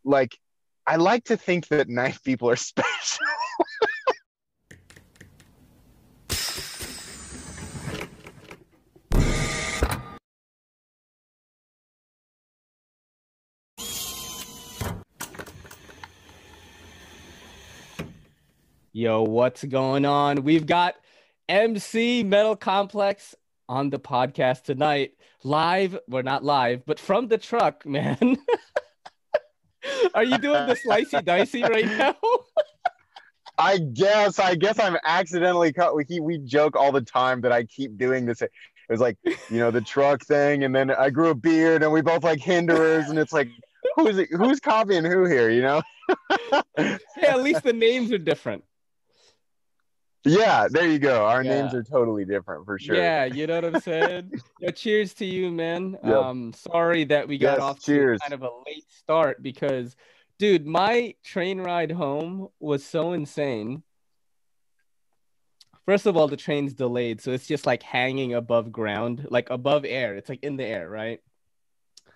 like, I like to think that knife people are special. Yo, what's going on? We've got MC Metal Complex on the podcast tonight. Live, we're not live, but from the truck, man. Are you doing the slicey dicey right now? I guess I'm accidentally cut. We joke all the time that I keep doing this. It was like, the truck thing, and then I grew a beard, and we both like hinderers, and it's like, who's copying who here, Hey, at least the names are different. Yeah, there you go. Our Yeah. names are totally different for sure. Yeah, you know what I'm saying? Yo, cheers to you, man. Yep. Sorry that we got Yes, off cheers. to kind of a late start because, dude, my train ride home was so insane. First of all, the train's delayed, so it's just like hanging above ground, like above air. It's like in the air, right?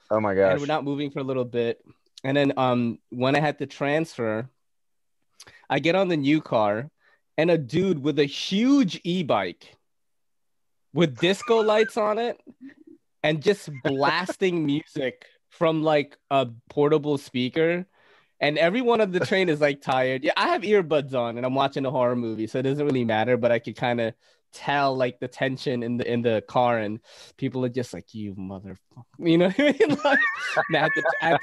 Oh my And we're gosh. not moving for a little bit. And then when I had to transfer, I get on the new car and a dude with a huge e-bike with disco lights on it and just blasting music from like a portable speaker. And everyone on the train is like tired. Yeah, I have earbuds on and I'm watching a horror movie, so it doesn't really matter, but I could kind of tell like the tension in the car, and people are just like, you motherfucker. You know what I mean? Like, and I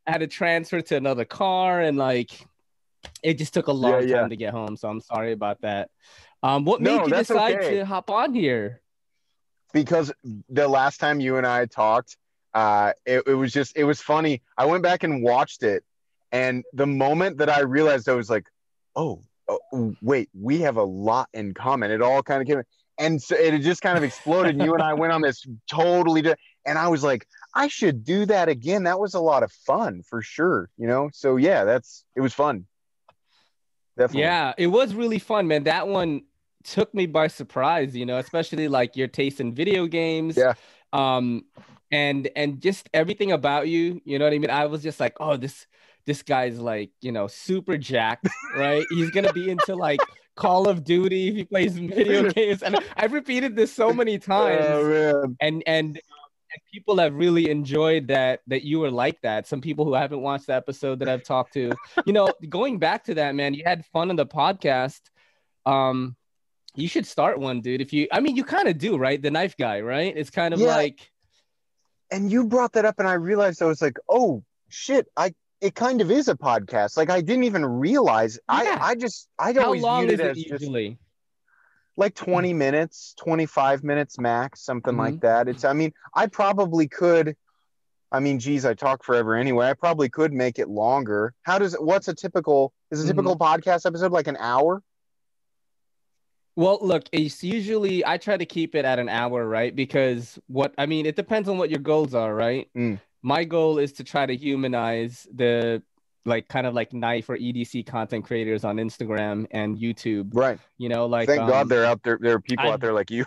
had to transfer to another car, and like it just took a long time to get home. So I'm sorry about that. What made you decide to hop on here? Because the last time you and I talked, it was funny. I went back and watched it, and the moment that I realized, I was like, oh, wait, we have a lot in common. It all kind of came, and so it just kind of exploded. And you and I went on this totally different, and I was like, I should do that again. That was a lot of fun for sure. So yeah, it was fun. Definitely. Yeah, it was really fun, man. That one took me by surprise, especially like your taste in video games. Yeah. And just everything about you, you know what I mean? I was just like, oh, this guy's like, super jacked, right? He's gonna be into like Call of Duty if he plays video games. And I've repeated this so many times. Oh, man. And people have really enjoyed that you were like that. Some people who haven't watched the episode that I've talked to, going back to that, man, you had fun on the podcast. You should start one, dude. You kind of do, right? The knife guy, right? It's kind of like. And you brought that up, and I realized, I was like, oh shit, it kind of is a podcast. Like, I didn't even realize. Yeah. I'd always viewed it as usually? Just like 20 minutes, 25 minutes max, something like that. I probably could. Geez, I talk forever anyway. I probably could make it longer. Is a typical podcast episode like an hour? Well, look, it's usually, I try to keep it at an hour, right? Because it depends on what your goals are, right? My goal is to try to humanize the kind of like knife or EDC content creators on Instagram and YouTube. Right. Thank God they're out there. There are people out there like you,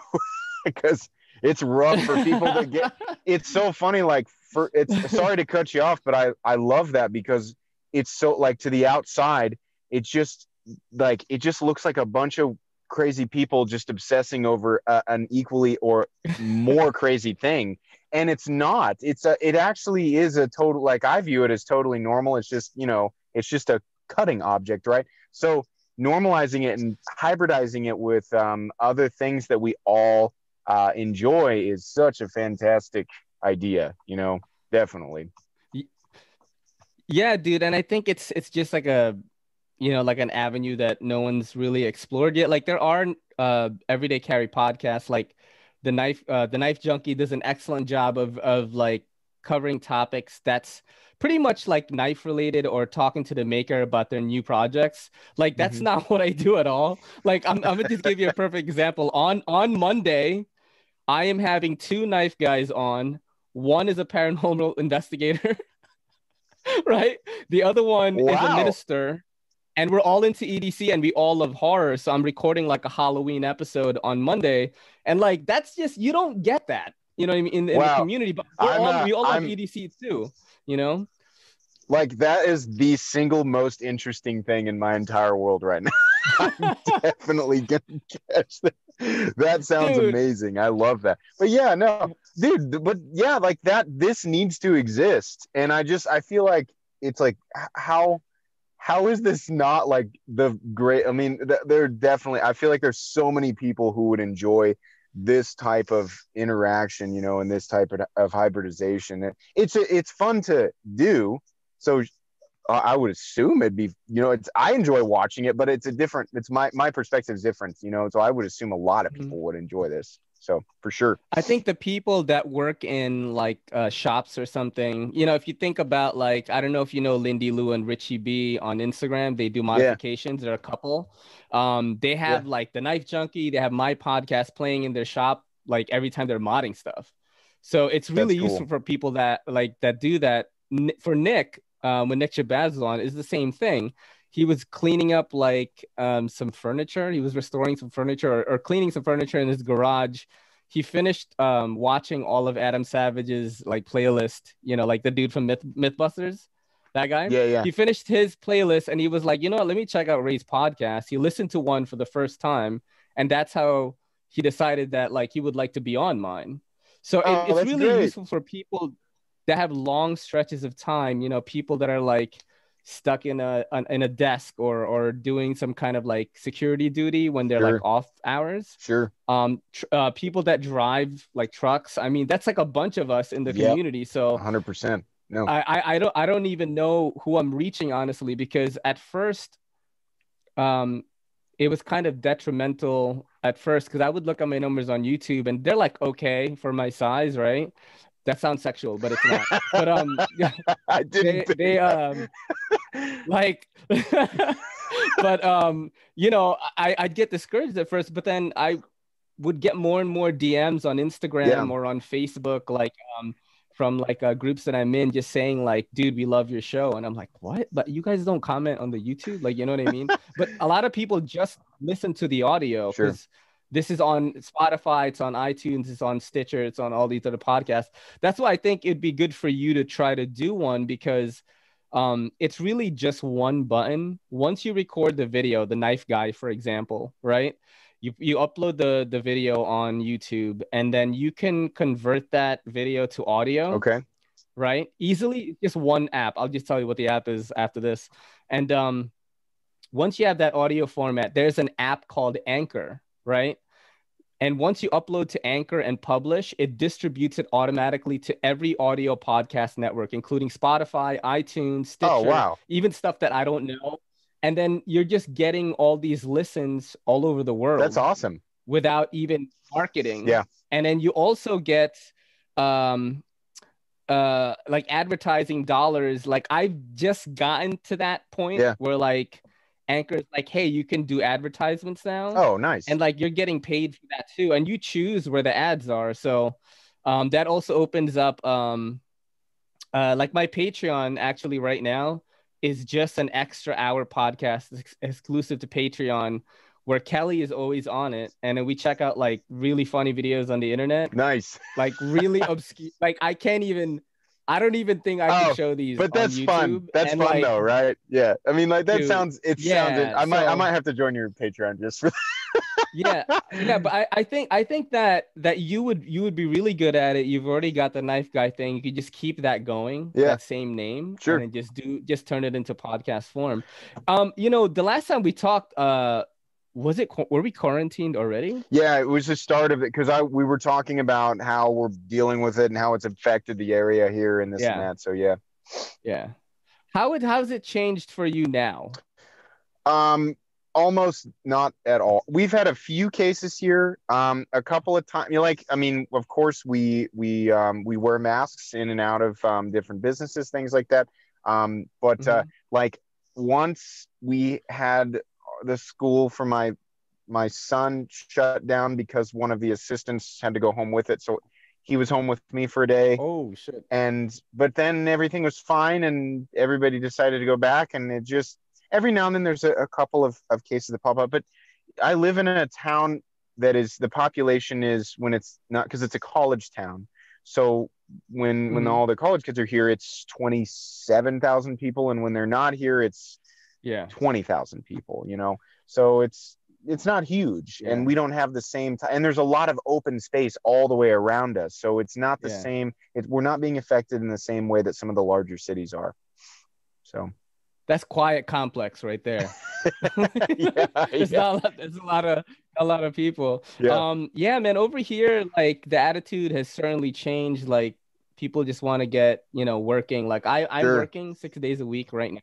because it's rough for people to get. It's so funny. Sorry to cut you off, but I love that, because it's so, like, to the outside, it just looks like a bunch of crazy people just obsessing over an equally or more crazy thing. And it's not. It actually is a total, like, I view it as totally normal. It's just, it's just a cutting object, right? So normalizing it and hybridizing it with other things that we all enjoy is such a fantastic idea, definitely. Yeah, dude. And I think it's just like like an avenue that no one's really explored yet. Like, there are everyday carry podcasts, like the knife junkie does an excellent job of like covering topics that's pretty much like knife related, or talking to the maker about their new projects. Like, that's not what I do at all. Like, I'm gonna just give you a perfect example. On Monday, I am having two knife guys on. One is a paranormal investigator, right? The other one is a minister. And we're all into EDC, and we all love horror. So I'm recording like a Halloween episode on Monday. And like, that's just, you don't get that, in the community. But we all love EDC too, Like that is the single most interesting thing in my entire world right now. I'm definitely gonna catch that. That sounds Dude. amazing. I love that. But yeah, no, dude, but yeah, like that, this needs to exist. And I feel like it's like, how is this not like the great, I mean, there definitely, I feel like there's so many people who would enjoy this type of interaction, you know, and this type of hybridization. It's fun to do. So I would assume it'd be, you know, it's, I enjoy watching it, but it's a different, it's my perspective is different, you know, so I would assume a lot of people would enjoy this. So for sure. I think the people that work in like shops or something, you know, if you think about like, I don't know if you know Lindy Lou and Richie B on Instagram, they do Yeah. modifications. They're a couple. They have Yeah. like the Knife Junkie, they have my podcast playing in their shop like every time they're modding stuff. So it's really That's cool. useful for people that like that do that. For Nick, when Nick Shabazz was on, is the same thing. He was cleaning up like some furniture. He was restoring some furniture or cleaning some furniture in his garage. He finished watching all of Adam Savage's like playlist, you know, like the dude from Mythbusters, that guy. Yeah. Yeah. He finished his playlist and he was like, you know what, let me check out Ray's podcast. He listened to one for the first time, and that's how he decided that like he would like to be on mine. So Oh, it's that's really great. useful for people that have long stretches of time, you know, people that are like stuck in a desk or doing some kind of like security duty when they're like off hours. Sure. People that drive like trucks. I mean, that's like a bunch of us in the community. So 100%. No. I don't even know who I'm reaching, honestly, because at first it was kind of detrimental at first because I would look at my numbers on YouTube and they're like okay for my size, right? That sounds sexual, but it's not. But I didn't they like but you know, I'd get discouraged at first, but then I would get more and more DMs on Instagram or on Facebook, like from like groups that I'm in, just saying like, dude, we love your show. And I'm like, what? But you guys don't comment on the YouTube? Like, you know what I mean? But a lot of people just listen to the audio because this is on Spotify, it's on iTunes, it's on Stitcher, it's on all these other podcasts. That's why I think it'd be good for you to try to do one, because it's really just one button. Once you record the video, the knife guy, for example, right? You upload the video on YouTube, and then you can convert that video to audio. Okay. Right? Easily, just one app. I'll just tell you what the app is after this. And once you have that audio format, there's an app called Anchor, right? And once you upload to Anchor and publish, it distributes it automatically to every audio podcast network, including Spotify, iTunes, Stitcher, even stuff that I don't know. And then you're just getting all these listens all over the world. That's awesome. Without even marketing. Yeah. And then you also get like advertising dollars. Like I've just gotten to that point where like Anchor's like, hey, you can do advertisements now. Oh, nice. And like you're getting paid for that too. And you choose where the ads are. So that also opens up like my Patreon actually right now is just an extra hour podcast exclusive to Patreon, where Kelly is always on it, and then we check out like really funny videos on the internet. Nice. Like really obscure. Like I don't even think I can show these. But that's on YouTube. fun. That's and fun like, though, right? Yeah. I mean, like that dude, sounds. It sounded. I might have to join your Patreon just for. yeah. But I think that you would be really good at it. You've already got the knife guy thing. You could just keep that going. Yeah. That same name. Sure. And then just turn it into podcast form. You know, the last time we talked, were we quarantined already? Yeah, it was the start of it, because we were talking about how we're dealing with it and how it's affected the area here and this and that. So yeah. How's it changed for you now? Almost not at all. We've had a few cases here. A couple of times, like, I mean, of course we wear masks in and out of different businesses, things like that. But like once we had the school for my son shut down because one of the assistants had to go home with it, so he was home with me for a day. Oh shit. But then everything was fine and everybody decided to go back, and it just every now and then there's a couple of cases that pop up. But I live in a town that is, the population is, when it's not, because it's a college town, so when all the college kids are here, it's 27,000 people, and when they're not here, it's 20,000 people. So it's not huge, and we don't have the same time. And there's a lot of open space all the way around us, so it's not the same. We're not being affected in the same way that some of the larger cities are. So that's quiet complex right there. There's a lot of people. Man, over here, like the attitude has certainly changed. Like people just want to get, working. Like I'm working 6 days a week right now.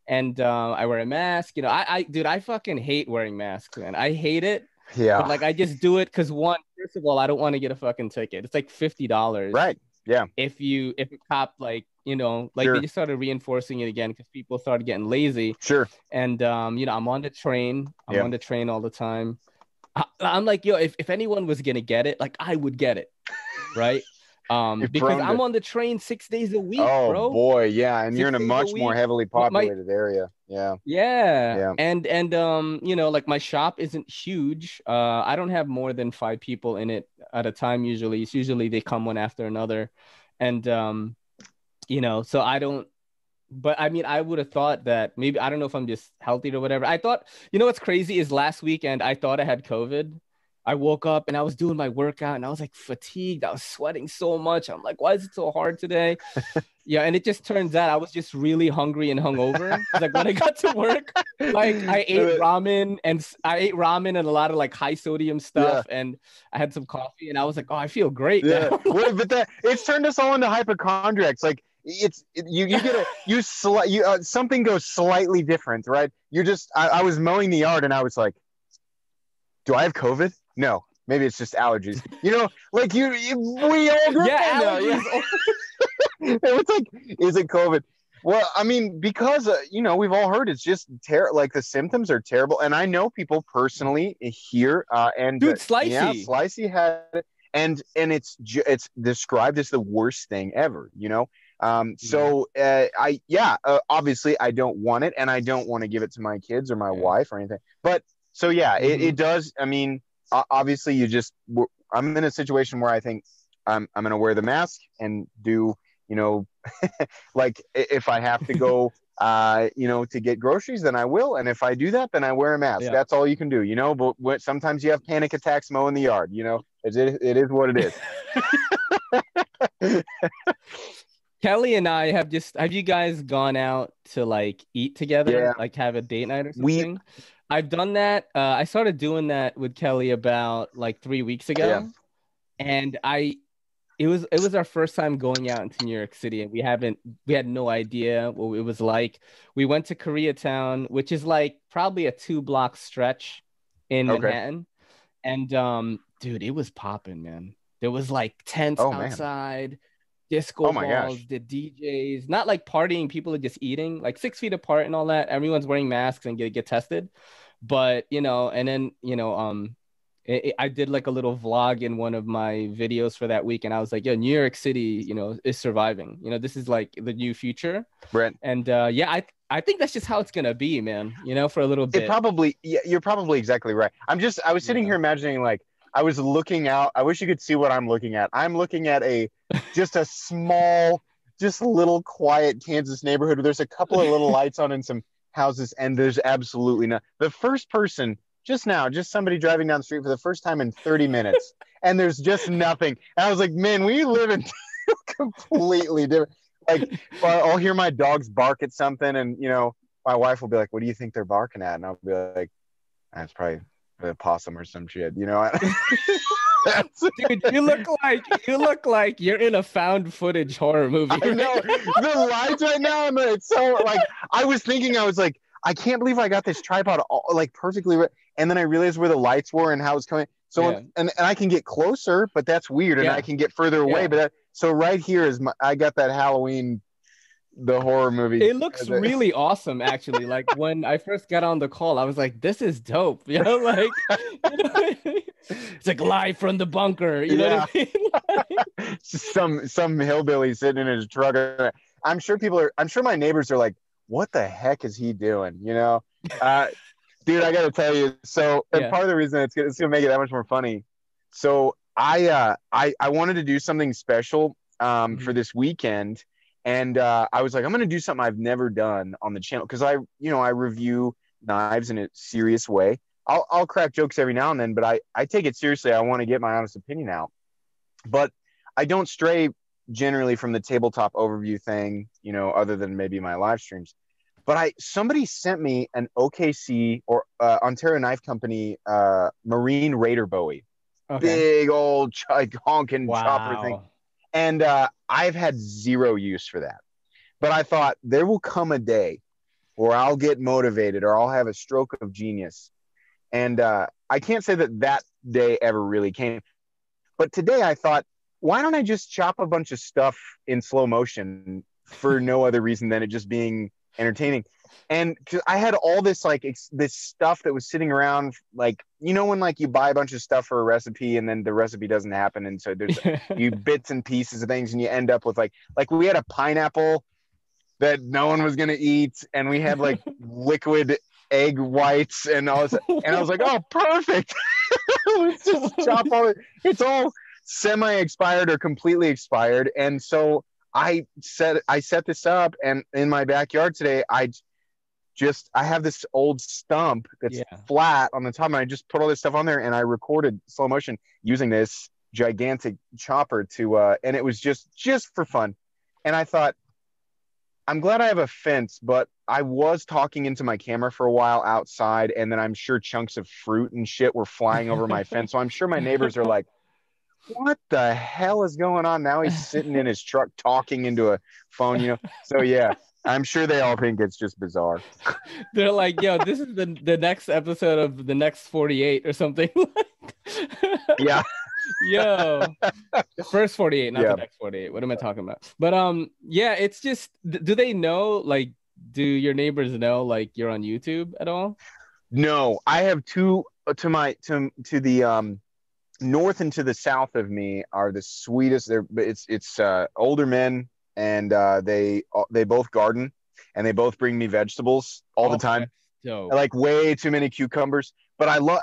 And I wear a mask. Dude, I fucking hate wearing masks, man. I hate it. Yeah. But like I just do it because first of all, I don't want to get a fucking ticket. It's like $50. Right. Yeah. If a cop they just started reinforcing it again because people started getting lazy. Sure. And I'm on the train. I'm on the train all the time. I'm like, yo, if anyone was gonna get it, like I would get it, right? Because I'm on the train 6 days a week, bro. Oh boy, yeah, and you're in a much more heavily populated area. Yeah. And like my shop isn't huge. I don't have more than 5 people in it at a time usually. It's usually they come one after another. And so I don't, but I mean, I would have thought that maybe, I don't know if I'm just healthy or whatever. I thought, what's crazy is last weekend I thought I had COVID. I woke up and I was doing my workout and I was like fatigued. I was sweating so much. I'm like, why is it so hard today? And it just turns out I was just really hungry and hungover. Like when I got to work, like I ate ramen and a lot of like high sodium stuff, and I had some coffee and I was like, oh, I feel great. Yeah, but it's turned us all into hypochondriacs. Like something goes slightly different, right? I was mowing the yard and I was like, do I have COVID? No, maybe it's just allergies. We all allergies. It's like, is it COVID? Well, I mean, because we've all heard it's just like the symptoms are terrible, and I know people personally here. And dude, Slicey, Slicey had it, and it's described as the worst thing ever. So obviously I don't want it, and I don't want to give it to my kids or my wife or anything. But so it does. I mean, obviously I'm in a situation where I think I'm going to wear the mask and do, like if I have to go, to get groceries, then I will. And if I do that, then I wear a mask. Yeah. That's all you can do, but sometimes you have panic attacks mowing the yard, it is what it is. Kelly and I have you guys gone out to like eat together, like have a date night or something? I've done that. I started doing that with Kelly about like 3 weeks ago, and it was our first time going out into New York City, and we had no idea what it was like. We went to Koreatown, which is like probably a 2-block stretch in Manhattan, and dude, it was popping, man. There was like tents outside, disco balls, the DJs, not like partying. People are just eating like 6 feet apart and all that. Everyone's wearing masks and get tested. But, and then, I did like a little vlog in one of my videos for that week. And I was like, New York City, is surviving. This is like the new future. Right. And I think that's just how it's going to be, man, for a little bit. You're probably exactly right. I was sitting here imagining like, I was looking out. I wish you could see what I'm looking at. I'm looking at just a small, just little quiet Kansas neighborhood where there's a couple of little lights on and some houses, and there's absolutely not. The first person just somebody driving down the street for the first time in 30 minutes, and there's just nothing. And I was like, man, we live in completely different. Like, I'll hear my dogs bark at something, and my wife will be like, "What do you think they're barking at?" And I'll be like, "That's probably a possum or some shit," Dude, you look like you're in a found footage horror movie. I know the lights right now, and it's so like I was like, I can't believe I got this tripod like perfectly right. And then I realized where the lights were and how it's coming. So and I can get closer, but that's weird, and I can get further away. But so right here is I got that Halloween, the horror movie. It looks really awesome, actually. Like when I first got on the call, I was like, "This is dope." It's like live from the bunker. You know what I mean? Some hillbilly sitting in his truck. I'm sure my neighbors are like, "What the heck is he doing?" Dude, I got to tell you. So and part of the reason it's gonna make it that much more funny. So I wanted to do something special for this weekend. And I was like, I'm going to do something I've never done on the channel. Cause I review knives in a serious way. I'll crack jokes every now and then, but I take it seriously. I want to get my honest opinion out, but I don't stray generally from the tabletop overview thing, other than maybe my live streams. But somebody sent me an OKC or Ontario Knife Company Marine Raider Bowie, big old honking chopper thing, and I've had zero use for that. But I thought there will come a day where I'll get motivated or I'll have a stroke of genius, and I can't say that day ever really came. But today I thought, why don't I just chop a bunch of stuff in slow motion for no other reason than it just being entertaining? And cause I had all this this stuff that was sitting around, when you buy a bunch of stuff for a recipe and then the recipe doesn't happen, and so there's you bits and pieces of things, and you end up with like we had a pineapple that no one was gonna eat, and we had like liquid egg whites and all this, and I was like, oh, perfect. Let's just chop all it. It's all semi-expired or completely expired. And so I set this up, and in my backyard today, I have this old stump that's flat on the top, and I just put all this stuff on there, and I recorded slow motion using this gigantic chopper to and it was just for fun. And I thought, I'm glad I have a fence, but I was talking into my camera for a while outside, and then I'm sure chunks of fruit and shit were flying over my fence. So I'm sure my neighbors are like, what the hell is going on? Now he's sitting in his truck talking into a phone, So yeah, I'm sure they all think it's just bizarre. They're like, yo, this is the next episode of the next 48 or something. Yeah. Yo, the first 48, not the next 48. What am I talking about? But yeah, it's just, do they know, do your neighbors know you're on YouTube at all? No, I have two to the north and to the south of me are the sweetest. It's older men, and they both garden, and they both bring me vegetables all the time. I like way too many cucumbers, but I love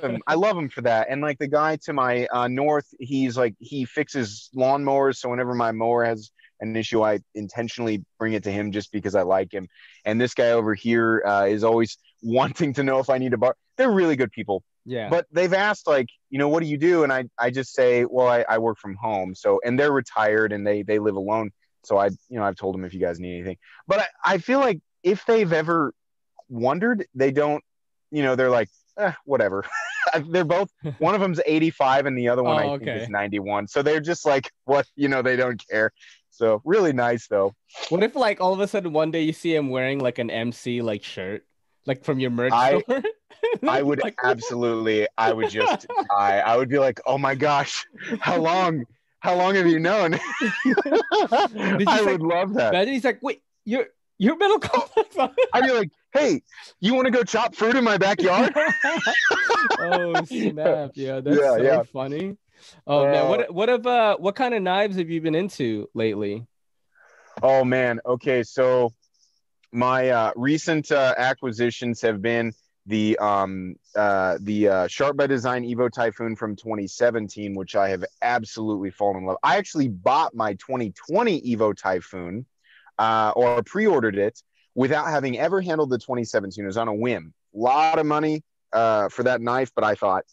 him. I love him for that. And the guy to my north, he fixes lawnmowers. So whenever my mower has an issue, I intentionally bring it to him just because I like him. And this guy over here is always wanting to know if I need to borrow. They're really good people. Yeah. But they've asked what do you do? And I just say, well, I work from home. So, and they're retired and they live alone. So I've told them if you guys need anything, but I feel like if they've ever wondered, they don't, they're like, whatever. They're both, one of them's 85 and the other one I think is 91. So they're just like, what, they don't care. So really nice though. What if all of a sudden one day you see him wearing an MC shirt, from your merch store? I would absolutely, I would just die. I would be like, oh my gosh, how long have you known? I would love that. Imagine he's like, wait, you're Metal Complex. I'd be like, hey, you want to go chop fruit in my backyard? Oh snap! Yeah, that's funny. Oh man, what kind of knives have you been into lately? Oh man, okay, so my recent acquisitions have been the Sharp by Design Evo Typhoon from 2017, which I have absolutely fallen in love. I actually bought my 2020 Evo Typhoon or pre-ordered it without having ever handled the 2017. It was on a whim. A lot of money for that knife, but I thought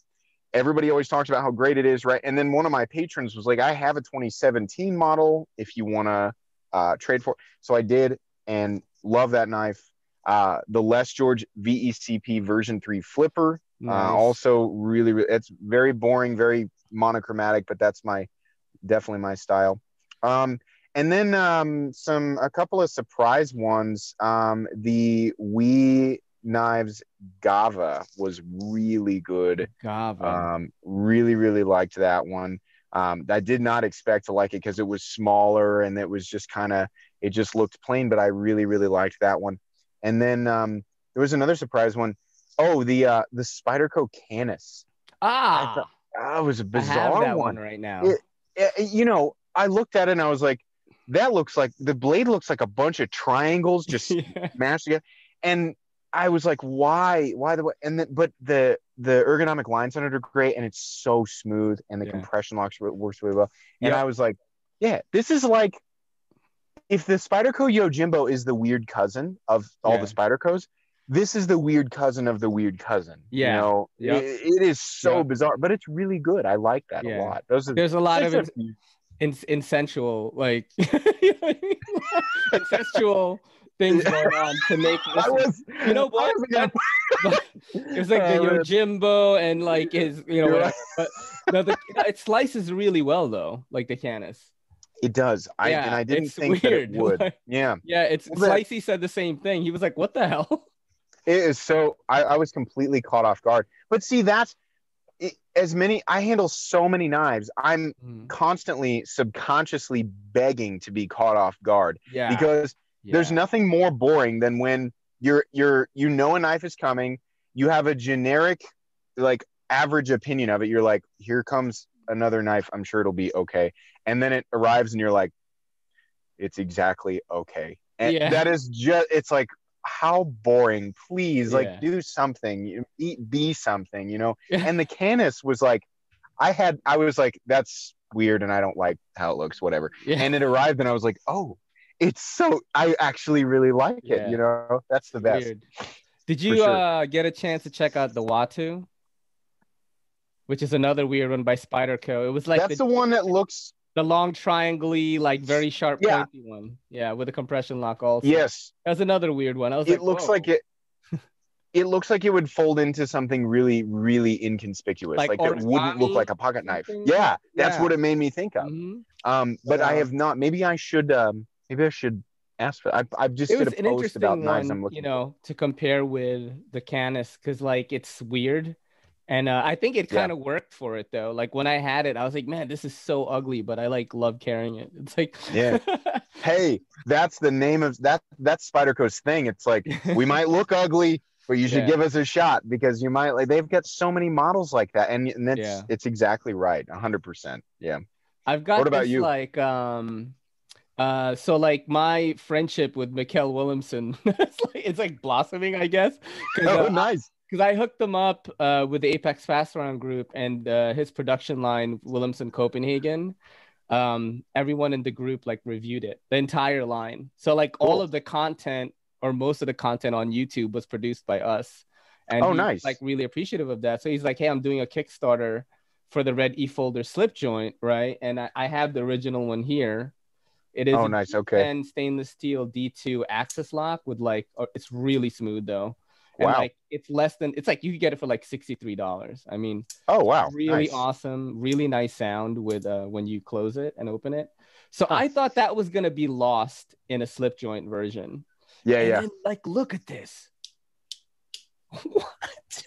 everybody always talks about how great it is, right? And then one of my patrons was like, I have a 2017 model if you want to trade for it. So I did, and love that knife. The Les George VECP version 3 flipper. Nice. Also really, it's very boring, very monochromatic, but that's definitely my style. And then a couple of surprise ones. The Wee Knives Gava was really good. Gava. Really, really liked that one. I did not expect to like it because it was smaller and it was just it just looked plain, but I really, really liked that one. And then there was another surprise one. Oh, the Spyderco Canis. That was a bizarre one right now. I looked at it and I was like, that looks like the blade looks like a bunch of triangles just mashed together. And I was like, why the way? And but the ergonomic lines on it are great, and it's so smooth, and the compression locks works really well. And I was like, Yeah, this is like if the Spyderco Yojimbo is the weird cousin of all the Yeah. Spydercos, this is the weird cousin of the weird cousin. You Yeah. know, Yep. it is so Yep. bizarre, but it's really good. I like that a Yeah. lot. Those are There's a lot six of of insensual, like incestual things going on to make this. You know I what? was gonna. But it's like the Man. Yojimbo and like his, You're whatever. right. But no, it slices really well though, like the Canis. It does. Yeah, I didn't it's think that it weird. would. Like, Yeah. yeah, it's Well, that Slicey said the same thing. He was like, "What the hell?" it is so. I was completely caught off guard. But see, that's as many. I handle so many knives. I'm Mhm. constantly subconsciously begging to be caught off guard Yeah, because there's yeah, nothing more boring than when you know a knife is coming. You have a generic, like average opinion of it. You're like, here comes another knife. I'm sure it'll be okay. And then it arrives, and you're like, it's exactly okay. And yeah, that is just, it's like, how boring. Please, like, yeah, do something. Be something, you know? yeah, And the Canis was like, I was like, that's weird and I don't like how it looks, whatever. yeah, And it arrived and I was like, oh, it's so, I actually really like it, you yeah. know? That's the It's best weird. Did for you sure. get a chance to check out the Watu, which is another weird one by Spyderco? It was like That's the one that looks, the long triangle like very sharp yeah, pointy one. Yeah, with a compression lock also. yes. That was another weird one. I was It like, looks like whoa. it looks like it would fold into something really, really inconspicuous. Like Like that wouldn't look origami like a pocket or knife. something. Yeah, that's Yeah. what it made me think of. Hmm. But But I have not. Maybe I should ask for. I've just it did was a an post about interesting knives one, I'm looking for. to compare with the Canis because like it's weird. And I think it Yeah, kind of worked for it though. Like when I had it, I was like, man, this is so ugly, but I like love carrying it. It's like yeah. Hey, that's the name of that. That's Spyderco's thing. It's like we might look ugly, but you should yeah, give us a shot because you might like. They've got so many models like that, and yeah. it's exactly right, 100%. Yeah. I've What got about this you? like so like my friendship with Mikkel Williamson it's like blossoming, I guess, because Oh, nice. I hooked him up with the Apex Fast Round group and his production line, Williamson Copenhagen. Everyone in the group like reviewed it, the entire line. So like all Cool. of the content or most of the content on YouTube was produced by us. And Oh, he's like nice. really appreciative of that. So he's like, hey, I'm doing a Kickstarter for the Red E-Folder slip joint, right? And I have the original one here. It is Oh, a nice. Okay. G10 stainless steel D2 axis lock with like, it's really smooth though. And Wow. like, it's less than, it's like you could get it for like $63. I mean, Oh, it's wow. really Nice. awesome, really nice sound with when you close it and open it. So Huh. I thought that was going to be lost in a slip joint version. Yeah, And yeah. then like, look at this. What?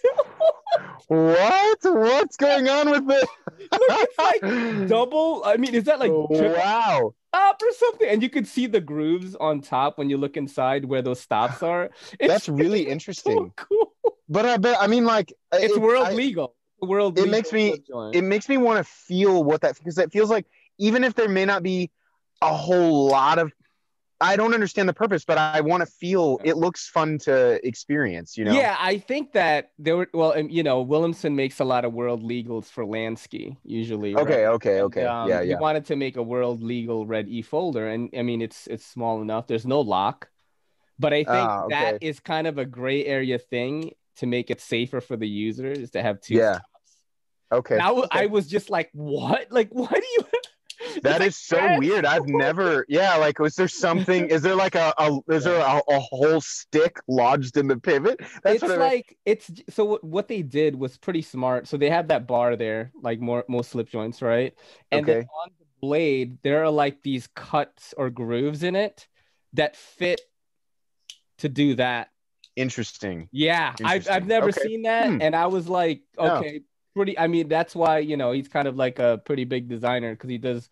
What? What's going on with this? Look, it's like double. I mean, is that like triple Wow. stop or something? And you could see the grooves on top when you look inside where those stops are. That's really It's so interesting. cool. But I mean, like, It's world legal. World it legal makes me, slip joint. it makes me want to feel what that, because it feels like even if there may not be a whole lot of, I don't understand the purpose, but I want to feel it looks fun to experience, you know? Yeah, I think that there were Williamson makes a lot of world legals for Lansky usually, right? Okay. And Yeah, he yeah. wanted to make a world legal red E folder, and I mean it's small enough. There's no lock, but I think Ah, that okay. is kind of a gray area thing to make it safer for the user is to have two Yeah. stops. Okay. And I Okay. was just like, what? Like, why do you? It's That like is so weird. I've never, yeah, like, was there something, is there like is there a whole stick lodged in the pivot? That's It's what I mean. like it's so what they did was pretty smart. So they have that bar there, like most slip joints, right? And then Okay. on the blade, there are like these cuts or grooves in it that fit to do that. Interesting. Yeah, I've Interesting. never Okay. seen that, Hmm. and I was like, No. okay, pretty. I mean, that's why he's kind of like a pretty big designer because he does,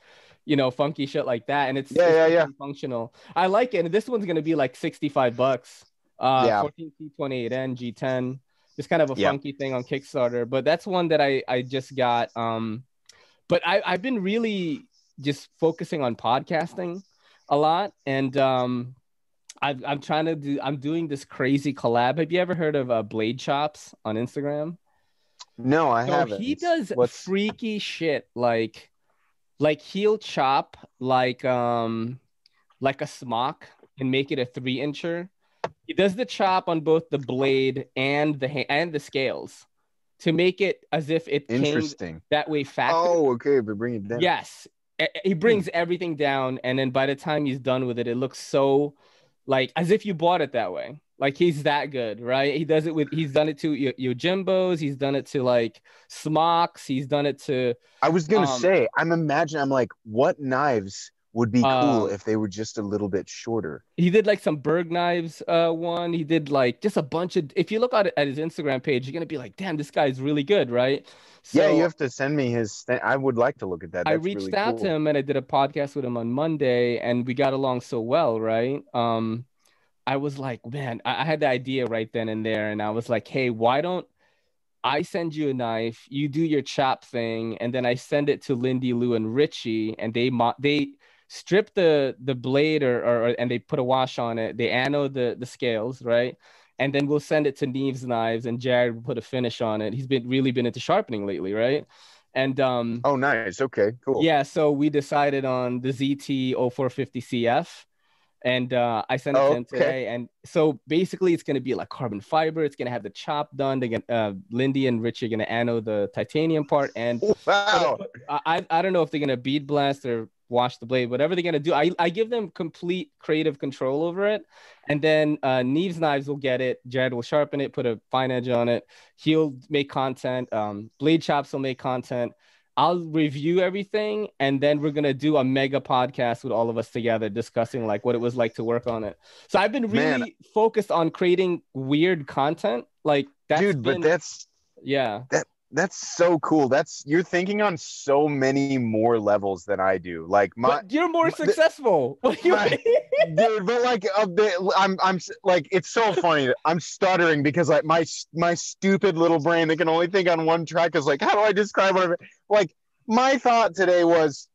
funky shit like that, and it's Yeah. pretty functional. I like it, and this one's gonna be like $65. Yeah. 14C28N G10. It's kind of a Yeah. funky thing on Kickstarter, but that's one that I just got. But I've been really just focusing on podcasting a lot, and I'm doing this crazy collab. Have you ever heard of Blade Chops on Instagram? No, I So he haven't. does What's freaky shit like Like he'll chop like a smock and make it a 3-incher. He does the chop on both the blade and and the scales to make it as if it came Interesting. that way factory. Oh, okay, but bring it down. Yes. He brings everything down, and then by the time he's done with it, it looks so like as if you bought it that way. Like he's that good, right? He's done it to your Jimbos, he's done it to like smocks, he's done it to I was gonna um say, I'm like, what knives would be cool um if they were just a little bit shorter? he did like some Berg knives one. He did like just a bunch of if you look at his Instagram page, you're gonna be like, damn, this guy's really good, right? Yeah, you So have to send me his. I would like to look at that. I That's reached really out to cool. him and I did a podcast with him on Monday and we got along so well, right? I was like, man, I had the idea right then and there, and I was like, hey, why don't I send you a knife, you do your chop thing, and then I send it to Lindy, Lou, and Richie, and they strip the blade or and they put a wash on it. They anode the scales, right? And then we'll send it to Neve's Knives, and Jared will put a finish on it. He's been really been into sharpening lately, right? And Oh, nice. Okay, cool. yeah, so we decided on the ZT 0450 CF and I sent it to Oh, him okay. today. And so basically, it's going to be like carbon fiber. It's going to have the chop done. Lindy and Rich are going to anode the titanium part. And Wow. I don't know if they're going to bead blast or wash the blade, whatever they're going to do. I give them complete creative control over it. And then Neve's Knives will get it. Jared will sharpen it, put a fine edge on it. He'll make content. Blade Chops will make content. I'll review everything, and then we're gonna do a mega podcast with all of us together discussing like what it was like to work on it. So I've been really Man, focused on creating weird content. Like dude, but yeah. that's so cool. You're thinking on so many more levels than I do. Like But you're more successful. What do you mean? dude, but like a bit, I'm like, it's so funny that I'm stuttering because like my stupid little brain that can only think on one track is like, how do I describe whatever? Like my thought today was,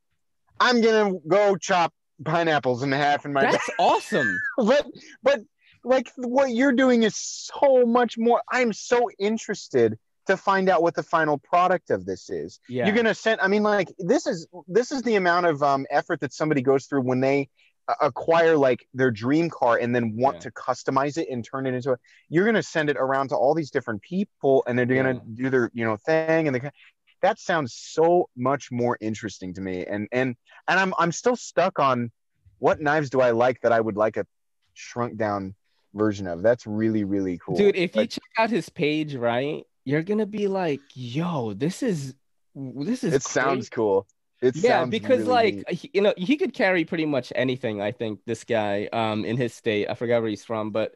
I'm gonna go chop pineapples in half in my. That's awesome. but like what you're doing is so much more. I'm so interested to find out what the final product of this is. Yeah. You're gonna send. I mean, like this is the amount of effort that somebody goes through when they acquire like their dream car and then want to customize it and turn it into a. You're gonna send it around to all these different people, and they're gonna do their thing, and that sounds so much more interesting to me. And I'm still stuck on what knives do I like that I would like a shrunk down version of. That's really, really cool. Dude, if you check out his page, right, you're gonna be like, yo, this is it sounds cool. Because really like he could carry pretty much anything. I think this guy in his state, I forgot where he's from, but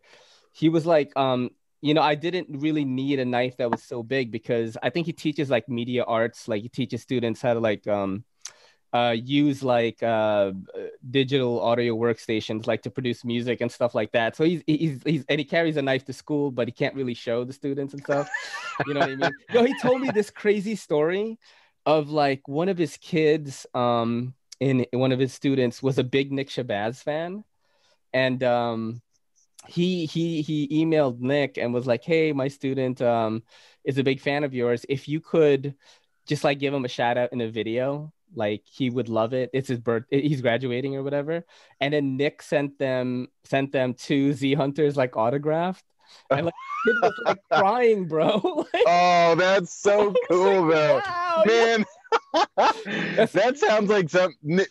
he was like I didn't really need a knife that was so big because I think he teaches like media arts, like he teaches students how to like use like digital audio workstations like to produce music and stuff like that. So he's and he carries a knife to school, but he can't really show the students and stuff. You know what I mean? No, he told me this crazy story of like one of his kids in one of his students was a big Nick Shabazz fan, and he emailed Nick and was like, hey, my student is a big fan of yours. If you could just like give him a shout out in a video, like he would love it. It's his birthday, he's graduating or whatever. And then Nick sent them two Z Hunters like autographed. And like kid was like crying, bro. Like, oh, that's so cool, though. Wow, man. That sounds like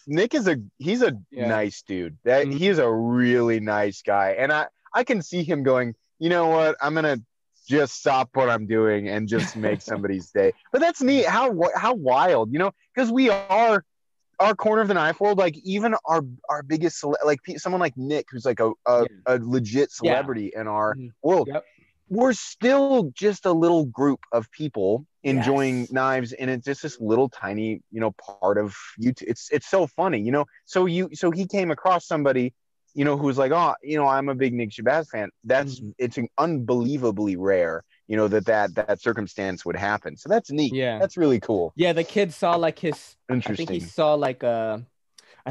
Nick is he's a nice dude. He's a really nice guy. And I can see him going, you know what? I'm going to just stop what I'm doing and just make somebody's day. But that's neat. How wild, because we are our corner of the knife world. Like even our biggest, like someone like Nick, who's like a legit celebrity in our world. Yep. We're still just a little group of people enjoying knives, and it's just this little tiny, part of YouTube. It's so funny, So he came across somebody, who's like, oh, I'm a big Nick Shabazz fan. It's unbelievably rare, that circumstance would happen. So that's neat. Yeah, that's really cool. Yeah, the kid saw like his. Interesting. I think he saw like I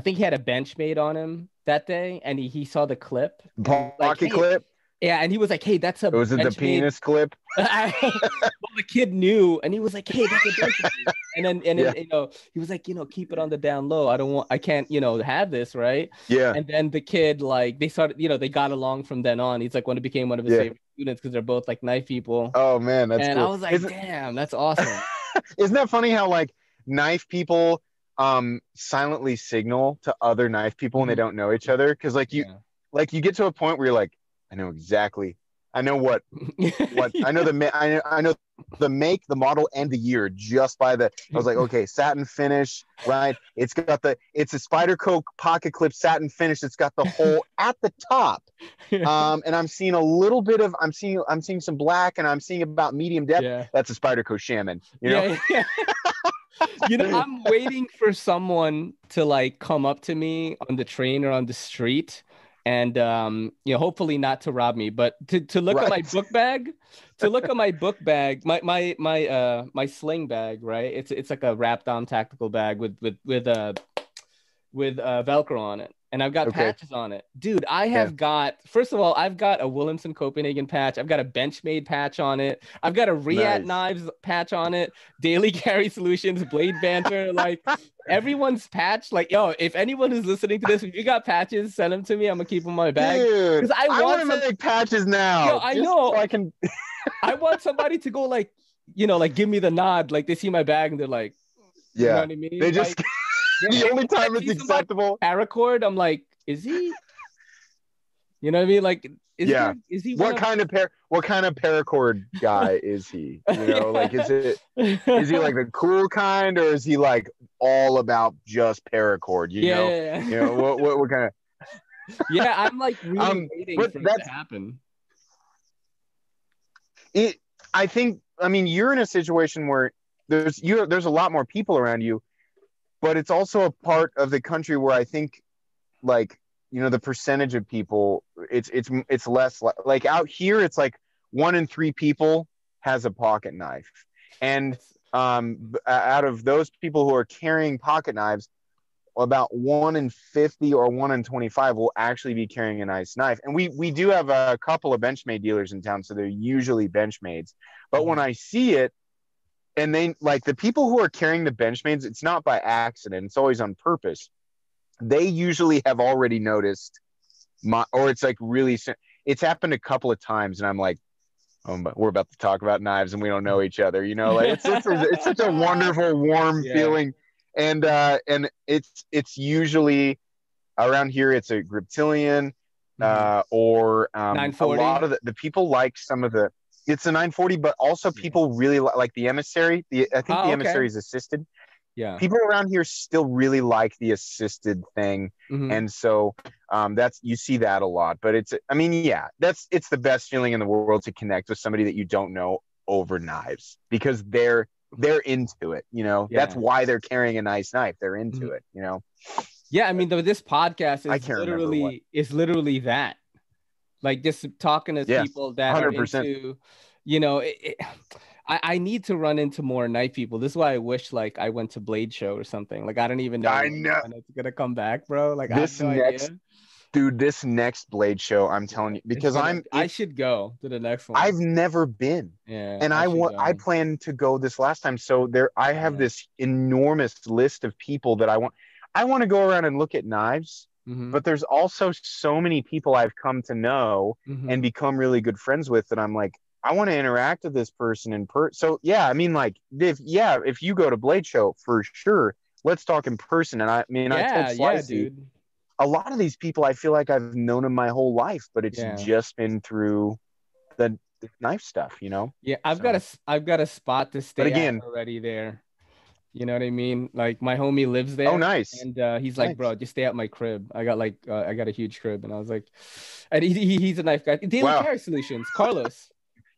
think he had a Benchmade on him that day, and he saw the clip. Pocket clip. Yeah, and he was like, "Hey, that's a Was it the Benchmade." penis clip? Well, the kid knew, and he was like, "Hey, that's a Benchmade." And then Yeah. he was like, keep it on the down low. I can't, have this, right? Yeah. And then the kid, like, they started, they got along from then on. He's like, when it became one of his Yeah. favorite students because they're both like knife people. Oh man, that's And I cool. was like, damn, that's awesome. Isn't that funny how like knife people silently signal to other knife people when they don't know each other? Because like you get to a point where you're like, I know exactly. I know what I know I know the make, the model, and the year just by the. I was like, okay, satin finish, right? It's a Spyderco pocket clip satin finish. It's got the hole at the top. And I'm seeing a little bit of I'm seeing some black, and I'm seeing about medium depth. Yeah. That's a Spyderco Shaman. You know? Yeah. I'm waiting for someone to like come up to me on the train or on the street and hopefully not to rob me, but to look at my book bag, my sling bag, right? It's like a wrapped on tactical bag with Velcro on it. And I've got patches on it. Dude, first of all, I've got a Williamson Copenhagen patch. I've got a Benchmade patch on it. I've got a Riat Knives patch on it. Daily Carry Solutions, Blade Banter. Like, everyone's patch. Like, yo, if anyone who's listening to this, if you got patches, send them to me. I'm going to keep them in my bag. Dude, I want to make patches now. Yo, I know. So I can... I want somebody to go like, like give me the nod. Like, they see my bag and they're like, yeah. You know what I mean? They just... Like, the only time it's acceptable. Paracord, I'm like, is he? You know what I mean? Like, is he? What kind of paracord guy is he? Like, is he like the cool kind, or is he like all about just paracord? You know, what kind of? Yeah, I'm like really waiting for it to happen. I think. I mean, you're in a situation where there's a lot more people around you. But it's also a part of the country where I think, like, the percentage of people, it's less like out here. It's like 1 in 3 people has a pocket knife, and out of those people who are carrying pocket knives, about 1 in 50 or 1 in 25 will actually be carrying a nice knife. And we do have a couple of Benchmade dealers in town, so they're usually Benchmades. But when I see it. And they like the people who are carrying the Benchmades, it's not by accident. It's always on purpose. They usually have already noticed or it's like really, it's happened a couple of times. And I'm like, oh, but we're about to talk about knives and we don't know each other. Like it's such a wonderful, warm feeling. And it's usually around here. It's a Griptilian or 940. A lot of the people like some of the, it's a 940, but also people really like the Emissary. I think the Emissary is assisted. Yeah. People around here still really like the assisted thing. And so you see that a lot. But it's the best feeling in the world to connect with somebody that you don't know over knives, because they're into it. That's why they're carrying a nice knife. They're into it. Yeah, I mean, this podcast is literally that. Like, just talking to people that 100%. Are into, I need to run into more knife people. This is why I wish, like, I went to Blade Show or something. Like, I don't even know when it's gonna come back, bro. Like, this next Blade Show, I'm telling you, because I should go to the next one. I've never been, and I plan to go this last time. So I have this enormous list of people that I want to go around and look at knives. But there's also so many people I've come to know and become really good friends with that I'm like, I want to interact with this person in person. So I mean, like, if you go to Blade Show, for sure, let's talk in person. And I told Slicey, dude. A lot of these people I feel like I've known them my whole life, but it's just been through the knife stuff, Yeah, I've got a spot to stay at already there. You know what I mean? Like, my homie lives there. Oh, nice. And he's like, bro, just stay at my crib. I got a huge crib. And I was like, and he's a knife guy. Daily Carry Solutions, Carlos.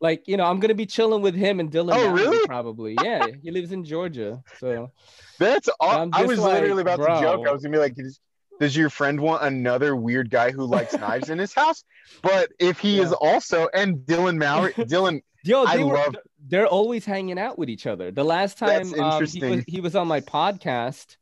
Like, I'm going to be chilling with him and Dylan. Oh, really? Probably. Yeah. He lives in Georgia. So that's awesome. I was literally about to joke. I was going to be like, does your friend want another weird guy who likes knives in his house? But if he is also, and Dylan, they're always hanging out with each other. The last time he was on my podcast,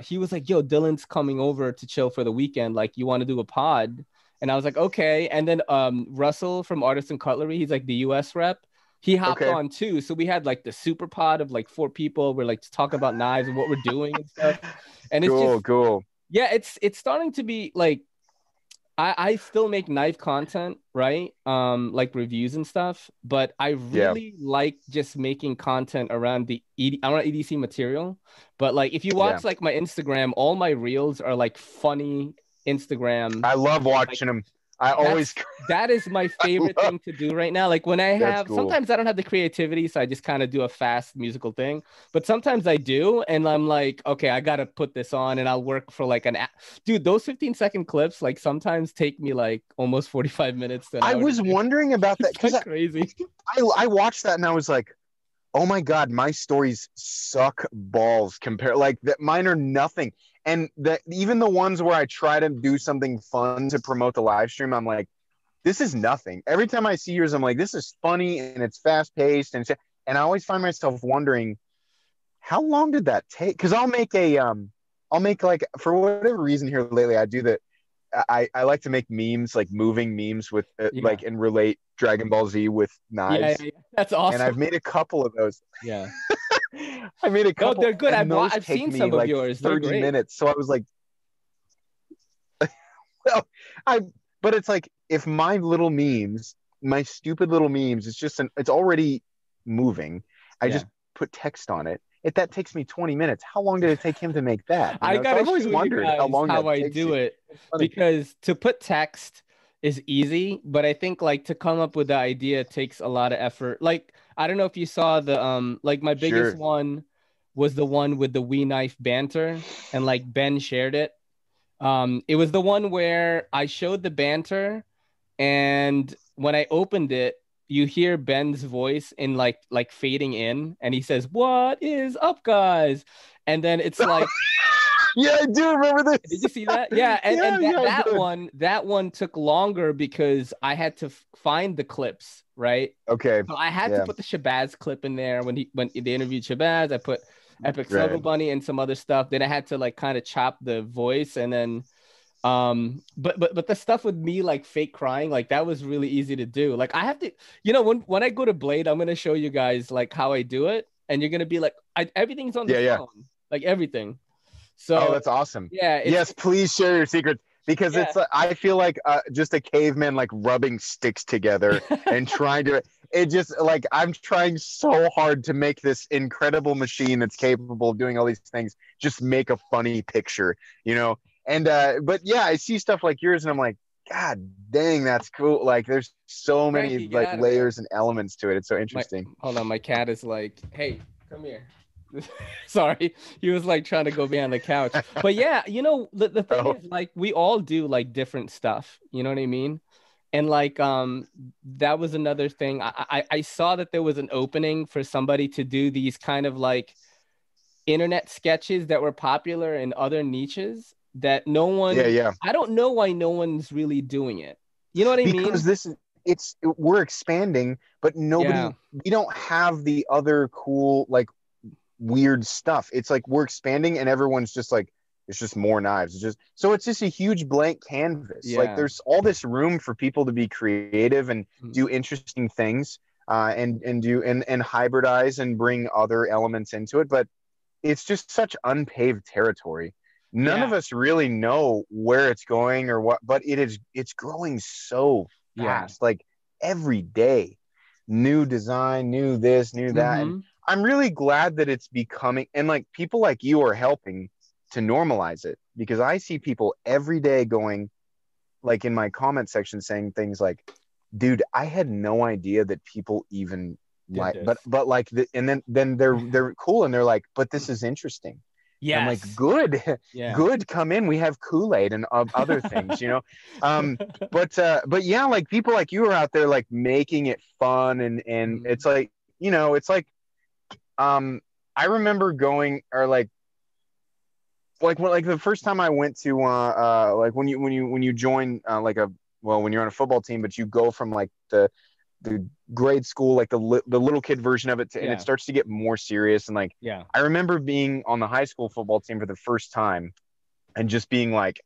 he was like, yo, Dylan's coming over to chill for the weekend. Like, you want to do a pod? And I was like, okay. And then Russell from Artisan Cutlery, he's like the US rep. He hopped Okay. on too. So we had like the super pod of like 4 people. We're like talking about knives and what we're doing and stuff. And it's just, Cool. yeah, it's starting to be like, I still make knife content, right? Like reviews and stuff, but I Yeah. really like just making content around I want EDC material. But like if you Yeah. watch like my Instagram, all my reels are like funny Instagram. I love Like watching them. I always that is my I favorite love thing to do right now. Like when I that's have cool. sometimes I don't have the creativity, so I just kind of do a fast musical thing. But sometimes I do, and I'm like, okay, I gotta put this on, and I'll work for like dude, those 15-second clips like sometimes take me like almost 45 minutes to an I hour to was do. wondering about that It's because like crazy. I watched that and I was like, oh my God, my stories suck balls compared like that mine are nothing. And that even the ones where I try to do something fun to promote the live stream, I'm like, this is nothing. Every time I see yours, I'm like, this is funny and it's fast paced and I always find myself wondering, how long did that take? Because I'll make like for whatever reason here lately, I do that. I like to make memes, like moving memes with Yeah. like and relate Dragon Ball Z with knives. Yeah. That's And awesome. I've made a couple of those. Yeah. I made a No, couple, they're good. and those I've take seen me some of like yours. They're 30 great. minutes. So I was like, well, I, but it's like if my little memes, my stupid little memes, it's already moving. I Yeah. just put text on it. If that takes me 20 minutes, how long did it take him to make that? I So gotta I've always show you wondered how guys long that how I takes you. do it It's funny. because to put text is easy, but I think like to come up with the idea takes a lot of effort. Like I don't know if you saw the like my biggest Sure. one was the one with the Wii knife banter and like Ben shared it. It was the one where I showed the banter and when I opened it, you hear Ben's voice in like fading in and he says, "What is up, guys?" And then it's like Yeah, I do remember did this. you see that? Yeah, and Yeah, I did. that one took longer because I had to find the clips, right? Okay. So I had to Yeah. put the Shabazz clip in there when they interviewed Shabazz. I put Epic Snuggle Right. Bunny and some other stuff. Then I had to like kind of chop the voice and then but the stuff with me like fake crying like that was really easy to do. Like I have to when I go to Blade, I'm gonna show you guys like how I do it, and you're gonna be like everything's on the Yeah. phone, like everything. Oh, So that's awesome. yeah, Yes, please share your secrets because yeah. it's I feel like just a caveman like rubbing sticks together and trying to it just like I'm trying so hard to make this incredible machine that's capable of doing all these things just make a funny picture, you know. And but yeah, I see stuff like yours and I'm like, God dang, that's cool. Like there's so many Frankie, get like out of there. layers and elements to it. It's so My interesting. hold on, my cat is like, hey, come here. Sorry, he was like trying to go behind the couch. But yeah, the thing Oh, is like we all do like different stuff. You know what I mean? And like that was another thing. I saw that there was an opening for somebody to do these kind of like internet sketches that were popular in other niches that no yeah, one yeah. I don't know why no one's really doing it. You know what I Because mean? this is we're expanding, but Yeah. we don't have the other cool like weird stuff. It's like we're expanding and everyone's just like it's just more knives. It's just a huge blank canvas. Like Yeah. there's all this room for people to be creative and Mm. do interesting things and do and hybridize and bring other elements into it. But it's just such unpaved territory. None of Yeah. us really know where it's going or what, but it's growing so Yeah. fast. Like every day, new design, new this, new that. And Mm-hmm. I'm really glad that it's becoming and like people like you are helping to normalize it because I see people every day going like in my comment section saying things like, dude, I had no idea that people even Did like this. but like and then they're cool and they're like, but this is interesting. And I'm like, Yes. good, Yeah. good, come in. We have Kool-Aid and other things, you know. Um, but yeah, like people like you are out there like making it fun and Mhm. it's like, it's like um I remember going or like when like the first time I went to like when you join like a well when you're on a football team but you go from like the grade school like the little kid version of it and it Yeah. starts to get more serious and like Yeah. I remember being on the high school football team for the first time and just being like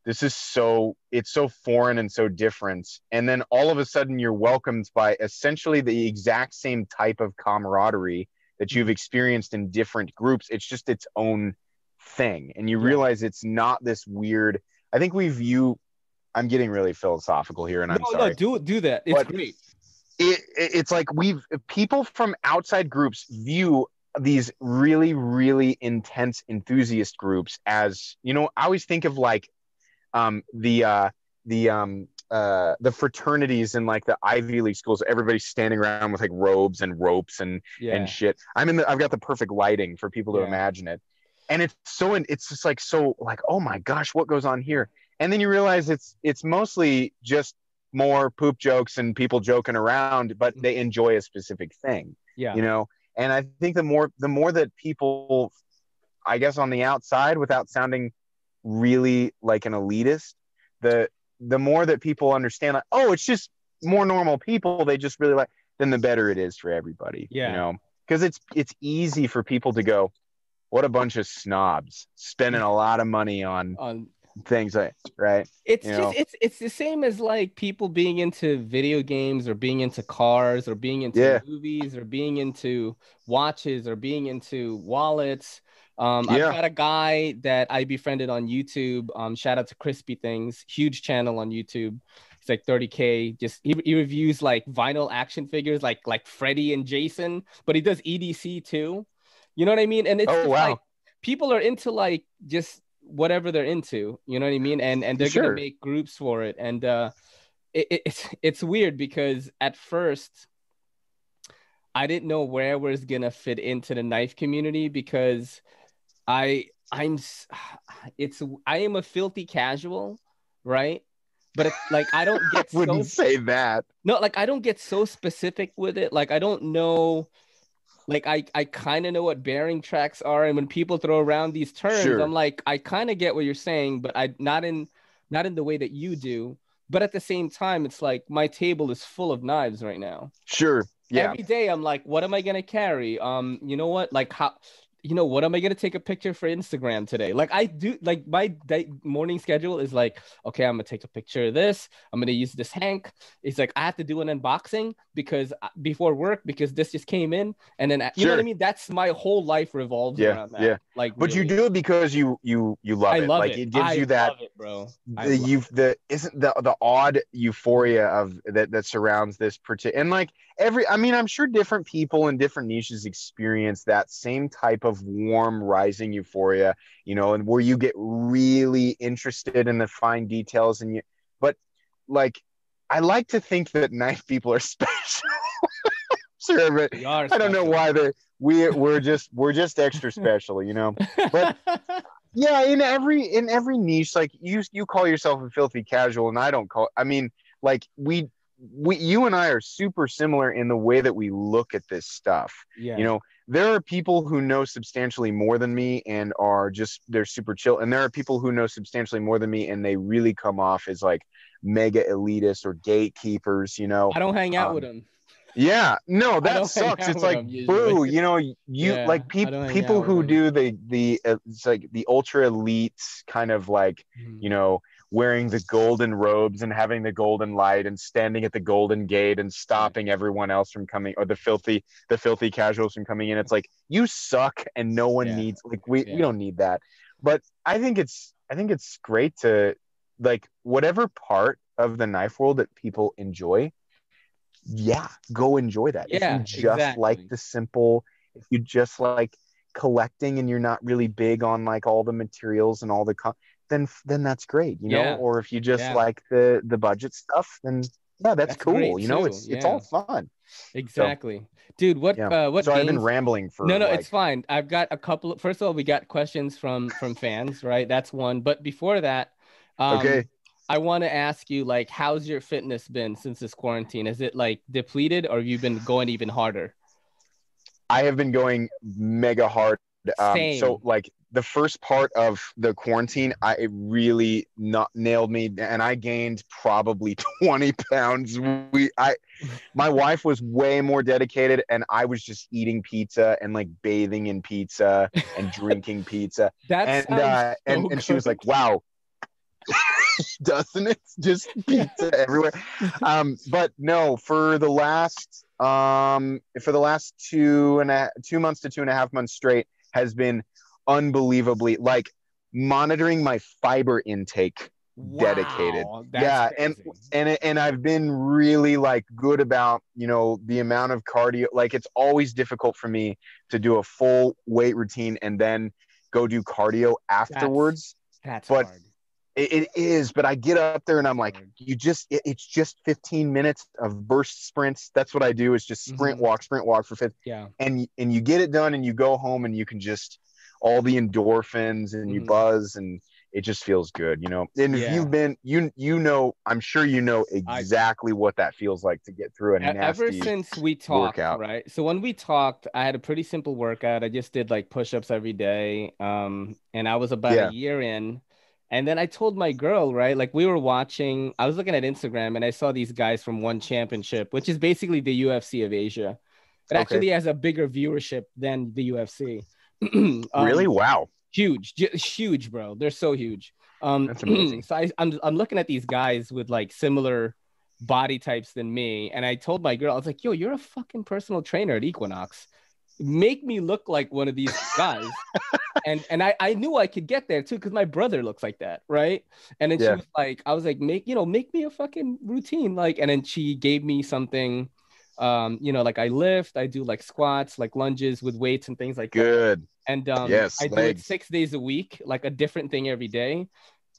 it's so foreign and so different. And then all of a sudden you're welcomed by essentially the exact same type of camaraderie that you've experienced in different groups. It's just its own thing. And you realize it's not this weird, I think I'm getting really philosophical here, and I'm sorry. No, do that. It's great. It's like people from outside groups view these really, really intense enthusiast groups as, I always think of like the fraternities in like the Ivy League schools. Everybody's standing around with like robes and ropes and shit. I've got the perfect lighting for people to imagine it, and it's just like so like, oh my gosh, what goes on here? And then you realize it's mostly just more poop jokes and people joking around, but they enjoy a specific thing. And I think the more that people, I guess, on the outside, without sounding really like an elitist, the more that people understand, like, oh, it's just more normal people, they just really like, then the better it is for everybody. Because it's easy for people to go, what a bunch of snobs spending a lot of money on things, like, right? It's the same as like people being into video games or being into cars or being into movies or being into watches or being into wallets. I've got a guy that I befriended on YouTube. Shout out to Crispy Things, huge channel on YouTube. It's like 30K. Just he reviews like vinyl action figures like Freddy and Jason, but he does EDC too. You know what I mean? And it's like people are into like just whatever they're into, you know what I mean? And they're gonna make groups for it. And it's weird because at first I didn't know where I was gonna fit into the knife community because I am a filthy casual, right? But it's like I don't get wouldn't say that. No, like I don't get so specific with it. Like I don't know. Like I kind of know what bearing tracks are, and when people throw around these terms, I'm like, I kind of get what you're saying, but I not in the way that you do. But at the same time, it's like my table is full of knives right now. Sure. Yeah. Every day I'm like, what am I gonna carry? You know what? Like how? What am I gonna take a picture for Instagram today? Like I do, like my morning schedule is like, okay, I'm gonna take a picture of this. I'm gonna use this hank. It's like I have to do an unboxing because before work because this just came in, and then you know what I mean. That's my whole life revolves around that. Yeah. Like, but really. You do it because you love it. Like it gives you that. Love it, bro. The odd euphoria of that surrounds this particular, and like I'm sure different people in different niches experience that same type of warm rising euphoria, and where you get really interested in the fine details, but like I like to think that knife people are special. Sure, but I don't know why we're just extra special, but yeah, in every niche, like you call yourself a filthy casual, and I don't like you and I are super similar in the way that we look at this stuff. There are people who know substantially more than me and they're super chill, and there are people who know substantially more than me and they really come off as like mega elitists or gatekeepers. I don't hang out with them. Yeah, no, that sucks. It's like, boo, like people who do it's like the ultra elite kind of like, wearing the golden robes and having the golden light and standing at the golden gate and stopping everyone else from coming, or the filthy casuals from coming in. It's like, you suck and no one needs, like, we don't need that. But I think it's great to, like, whatever part of the knife world that people enjoy, go enjoy that. If you just like the simple, if you just like collecting and you're not really big on like all the materials and all the then that's great, or if you just like the budget stuff, then that's cool. It's all fun. Exactly. So, dude, what sorry, games... I've been rambling for no, it's fine. I've got a couple. First of all, we got questions from fans, right? That's one. But before that, okay, I want to ask you, like, how's your fitness been since this quarantine? Is it like depleted, or have you been going even harder? I have been going mega hard. So like the first part of the quarantine, it really nailed me, and I gained probably 20 pounds. My wife was way more dedicated, and I was just eating pizza and like bathing in pizza and drinking pizza. And she was like, wow. Doesn't it? Just pizza everywhere. But no, for the last 2 months to 2.5 months straight has been unbelievably, like, monitoring my fiber intake. Dedicated. Wow, that's Yeah, crazy. and I've been really, like, good about, the amount of cardio. Like, it's always difficult for me to do a full weight routine and then go do cardio That's afterwards. that's But hard. it is, but I get up there and That's I'm like, hard. it's just 15 minutes of burst sprints. That's what I do, is just sprint walk for 50. Yeah. And you get it done and you go home and you can just, all the endorphins, and you buzz, and it just feels good. And if Yeah. you've been, I'm sure I exactly what that feels like to get through a Ever nasty since we talked, workout. right? So when we talked, I had a pretty simple workout. I just did like push-ups every day. And I was about a Yeah. year in. And then I told my girl, right? Like we were watching, I was looking at Instagram and I saw these guys from One Championship, which is basically the UFC of Asia. It Okay. actually has a bigger viewership than the UFC. Really? Wow. Huge, huge, bro. They're so huge. That's amazing. So I'm looking at these guys with like similar body types than me, and I told my girl, I was like, "Yo, you're a fucking personal trainer at Equinox. Make me look like one of these guys." And I knew I could get there too because my brother looks like that, right? And then she Yeah. was like, I was like, make me a fucking routine, like. And then she gave me something, like I lift, I do like squats, like lunges with weights and things like that. Good. And Yes, I do it legs. 6 days a week, like a different thing every day.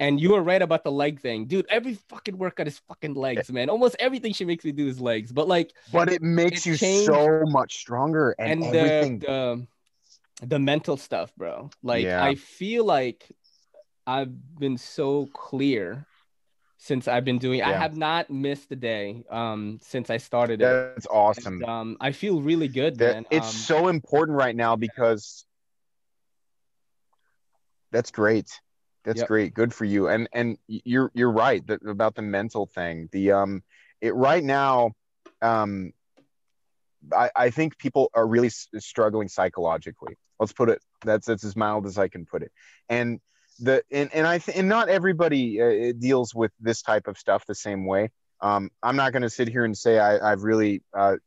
And you were right about the leg thing, dude. Every fucking workout is fucking legs, man. Almost everything she makes me do is legs. But like, But it makes it you changed, so much stronger, and and everything. the mental stuff, bro. Like, Yeah. I feel like I've been so clear since I've been doing. I Yeah. have not missed a day since I started it, That's awesome. and I feel really good, That man. it's so important right now, because that's great. That's Yep. great. Good for you. And you're right about the mental thing. It right now, um I think people are really struggling psychologically. Let's put it, that's as mild as I can put it. And and not everybody deals with this type of stuff the same way. I'm not going to sit here and say I've really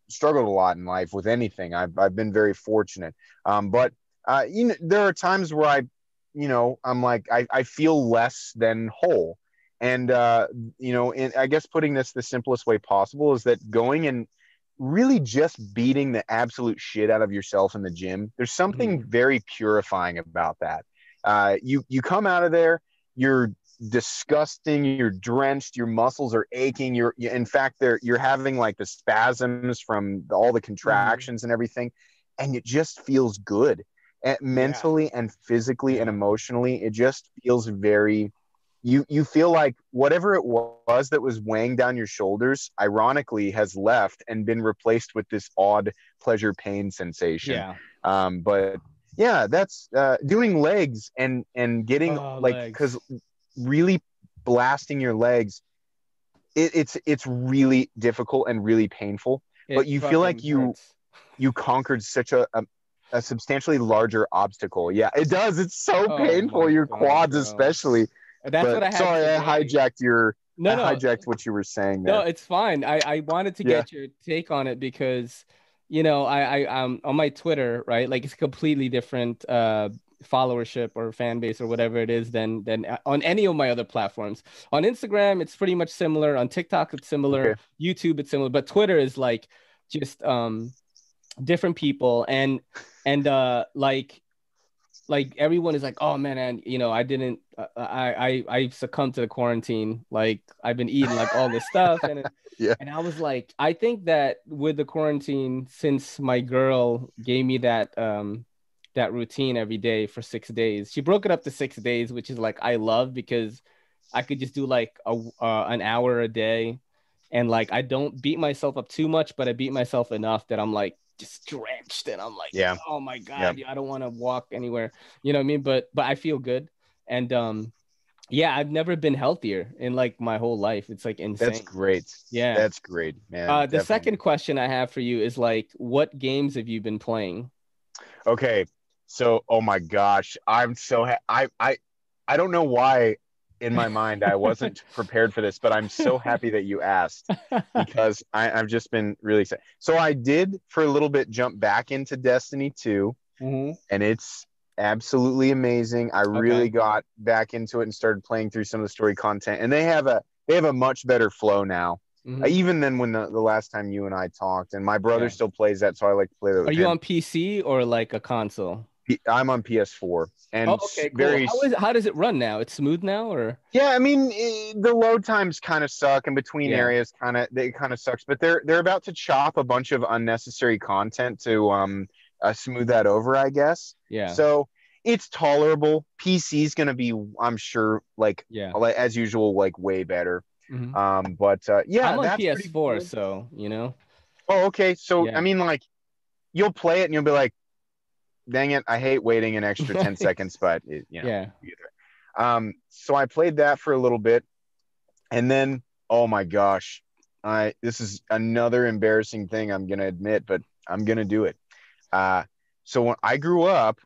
struggled a lot in life with anything. I've been very fortunate. But there are times where I'm like, I feel less than whole. And I guess putting this the simplest way possible is that going and really just beating the absolute shit out of yourself in the gym, there's something very purifying about that. You come out of there, you're disgusting, you're drenched, your muscles are aching, in fact you're having like the spasms from all the contractions and everything, and it just feels good. And Yeah. mentally and physically and Yeah. emotionally, it just feels very, you feel like whatever it was that was weighing down your shoulders, ironically, has left and been replaced with this odd pleasure pain sensation. Yeah. But yeah, that's doing legs and getting, Oh, like, legs. because really blasting your legs, it's really difficult and really painful. But It you feel like fucking hurts. you conquered such a substantially larger obstacle. Yeah, it does. It's so Oh painful. my Your God, quads, bro. especially. That's But what I had sorry, today. I No, no, hijacked what you were saying no, there. it's fine. I wanted to Yeah. get your take on it because, I on my Twitter, right? Like it's completely different followership or fan base or whatever it is than on any of my other platforms. On Instagram, it's pretty much similar. On TikTok, it's similar. Okay. YouTube, it's similar. But Twitter is like just different people and everyone is like, oh man, and I didn't, I succumbed to the quarantine. Like I've been eating like all this stuff, and Yeah. and I was like, I think that with the quarantine, since my girl gave me that routine every day for 6 days, she broke it up to 6 days, which is like I love because I could just do like an hour a day, and like I don't beat myself up too much, but I beat myself enough that I'm like just drenched and I'm like, Yeah. oh my Yeah. God, I don't want to walk anywhere. You know what I mean? But I feel good. And yeah, I've never been healthier in like my whole life. It's like That's insane. great. Yeah. That's great, man. The second Definitely. question I have for you is like, what games have you been playing? Okay. So, oh my gosh, I'm so I don't know why. in my mind. I wasn't prepared for this, but I'm so happy that you asked because I've just been really excited. So I did for a little bit jump back into Destiny 2, and it's absolutely amazing. I really got back into it and started playing through some of the story content, and they have a much better flow now. Even than when the last time you and I talked, and my brother still plays that, so I like to play that with Are you him. on PC or like a console? I'm on PS4, and okay, cool. How does it run now? It's smooth now, or? Yeah, I mean the load times kind of suck, and between areas it kind of sucks. But they're about to chop a bunch of unnecessary content to smooth that over, I guess. Yeah. So it's tolerable. PC's gonna be, I'm sure, like as usual, like way better. But yeah, I'm on that's PS4, cool. so you know. Oh, okay. So I mean, like, you'll play it and you'll be like, dang it, I hate waiting an extra 10 seconds, but so I played that for a little bit, and then, oh my gosh, this is another embarrassing thing I'm gonna admit, but I'm gonna do it. So when I grew up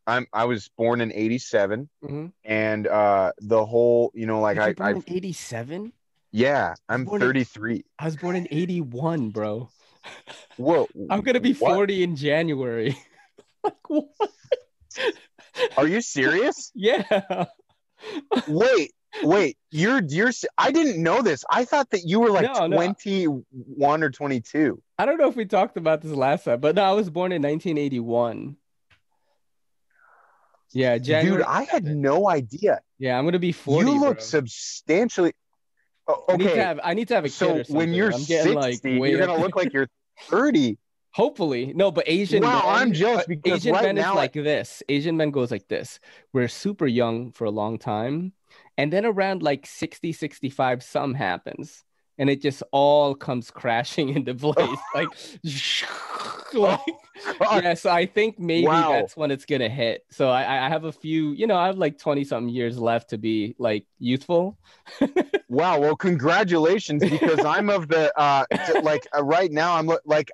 I was born in 87, and the whole, like, I born in 87. Yeah, I'm 33. I was born in 81, bro. Whoa, I'm gonna be 40 in January. Like, what? Are you serious? Yeah. Wait, you're I didn't know this. I thought that you were like 21 or 22. I don't know if we talked about this last time, but no, I was born in 1981. Yeah, January. Dude, I had no idea. Yeah, I'm gonna be 40. You look substantially. Oh, okay. I need to have a kid or something. When you're I'm getting 60, you're gonna look like you're 30. Hopefully. No, but Asian men, I'm jealous because Asian right men now is like this. Asian men goes like this. We're super young for a long time. And then around like 60, 65, something happens. And it just all comes crashing into place. Yeah, so I think maybe that's when it's gonna hit. So I have a few, I have like 20-something years left to be like youthful. Wow, well, congratulations, because I'm of the right now I'm like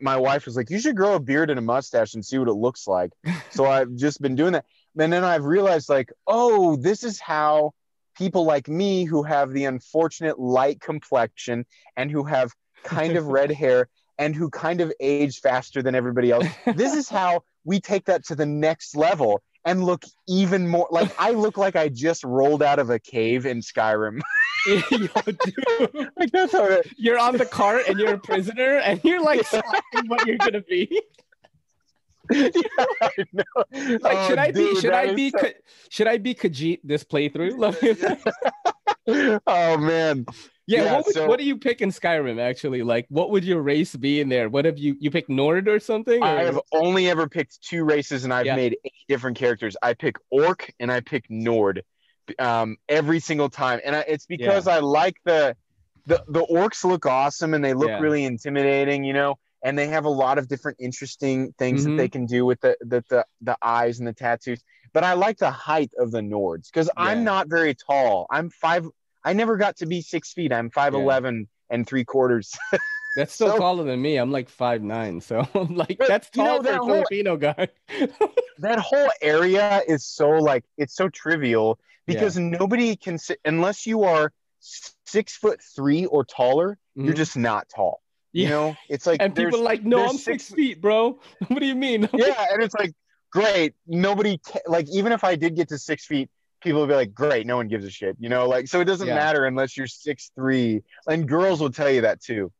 my wife was like, you should grow a beard and a mustache and see what it looks like. So I've just been doing that. And then I've realized, like, oh, this is how people like me, who have the unfortunate light complexion and who have kind of red hair and who kind of age faster than everybody else, this is how we take that to the next level and look even more like I look like I just rolled out of a cave in Skyrim. Yo, dude. Like, that's how you're on the cart and you're a prisoner and you're like selecting what you're gonna be. Yeah, I know. Like, should I be Khajiit this playthrough? Oh man. Yeah, what do you pick in Skyrim, actually? Like, what would your race be in there? What have you pick Nord or something? Or? I have only ever picked 2 races, and I've made 8 different characters. I pick Orc and I pick Nord every single time. And it's because I like the Orcs look awesome and they look really intimidating, and they have a lot of different interesting things that they can do with the eyes and the tattoos. But I like the height of the Nords because I'm not very tall. I never got to be 6 feet. I'm 5'11" and 3/4. That's still taller than me. I'm like 5'9", so like that's tall for a Filipino guy. That whole area is it's so trivial because nobody can sit unless you are 6'3" or taller. You're just not tall. It's like, and people are like, no, I'm 6 feet, bro. What do you mean? Yeah, and it's like, great. Nobody even if I did get to 6 feet, people would be like, great, no one gives a shit. So it doesn't matter unless you're 6'3", and girls will tell you that too.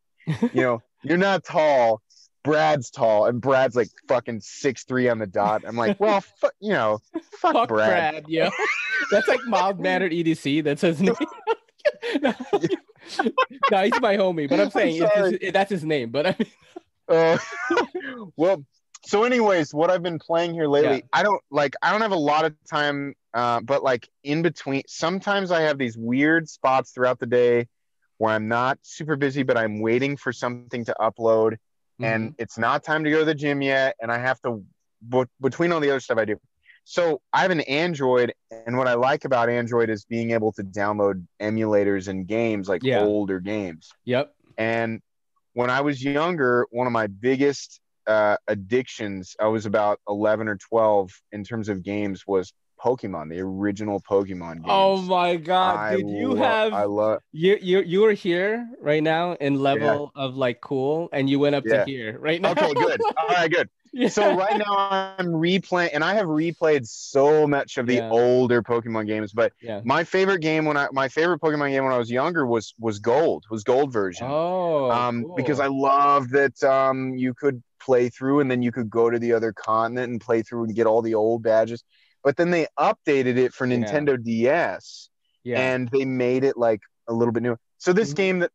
You're not tall. Brad's tall, and Brad's like fucking 6'3" on the dot. I'm like, well, fuck Brad. Yeah, that's like mild mannered EDC. That's his name. No, he's my homie, but I'm saying that's his name. But I mean, well, so anyways, what I've been playing here lately, I don't have a lot of time, but like in between, sometimes I have these weird spots throughout the day where I'm not super busy, but I'm waiting for something to upload, and it's not time to go to the gym yet, and I have to between all the other stuff I do. So I have an Android, and what I like about Android is being able to download emulators and games, like older games. Yep. And when I was younger, one of my biggest addictions, I was about 11 or 12 in terms of games, was Pokemon, the original Pokemon Oh games. my God, I dude, you love, have I love, you are here right now in yeah, level of like cool, and you went up to yeah. here right now. Okay, good. All right, good. So Yeah. right now I'm replaying, and I have replayed so much of the Yeah. older Pokemon games. But Yeah. my favorite my favorite Pokemon game when I was younger was Gold version. Oh, Because I cool. love that you could play through, and then you could go to the other continent and play through and get all the old badges. But then they updated it for Yeah. Nintendo DS, Yeah. and they made it like a little bit newer. So this Mhm. game, that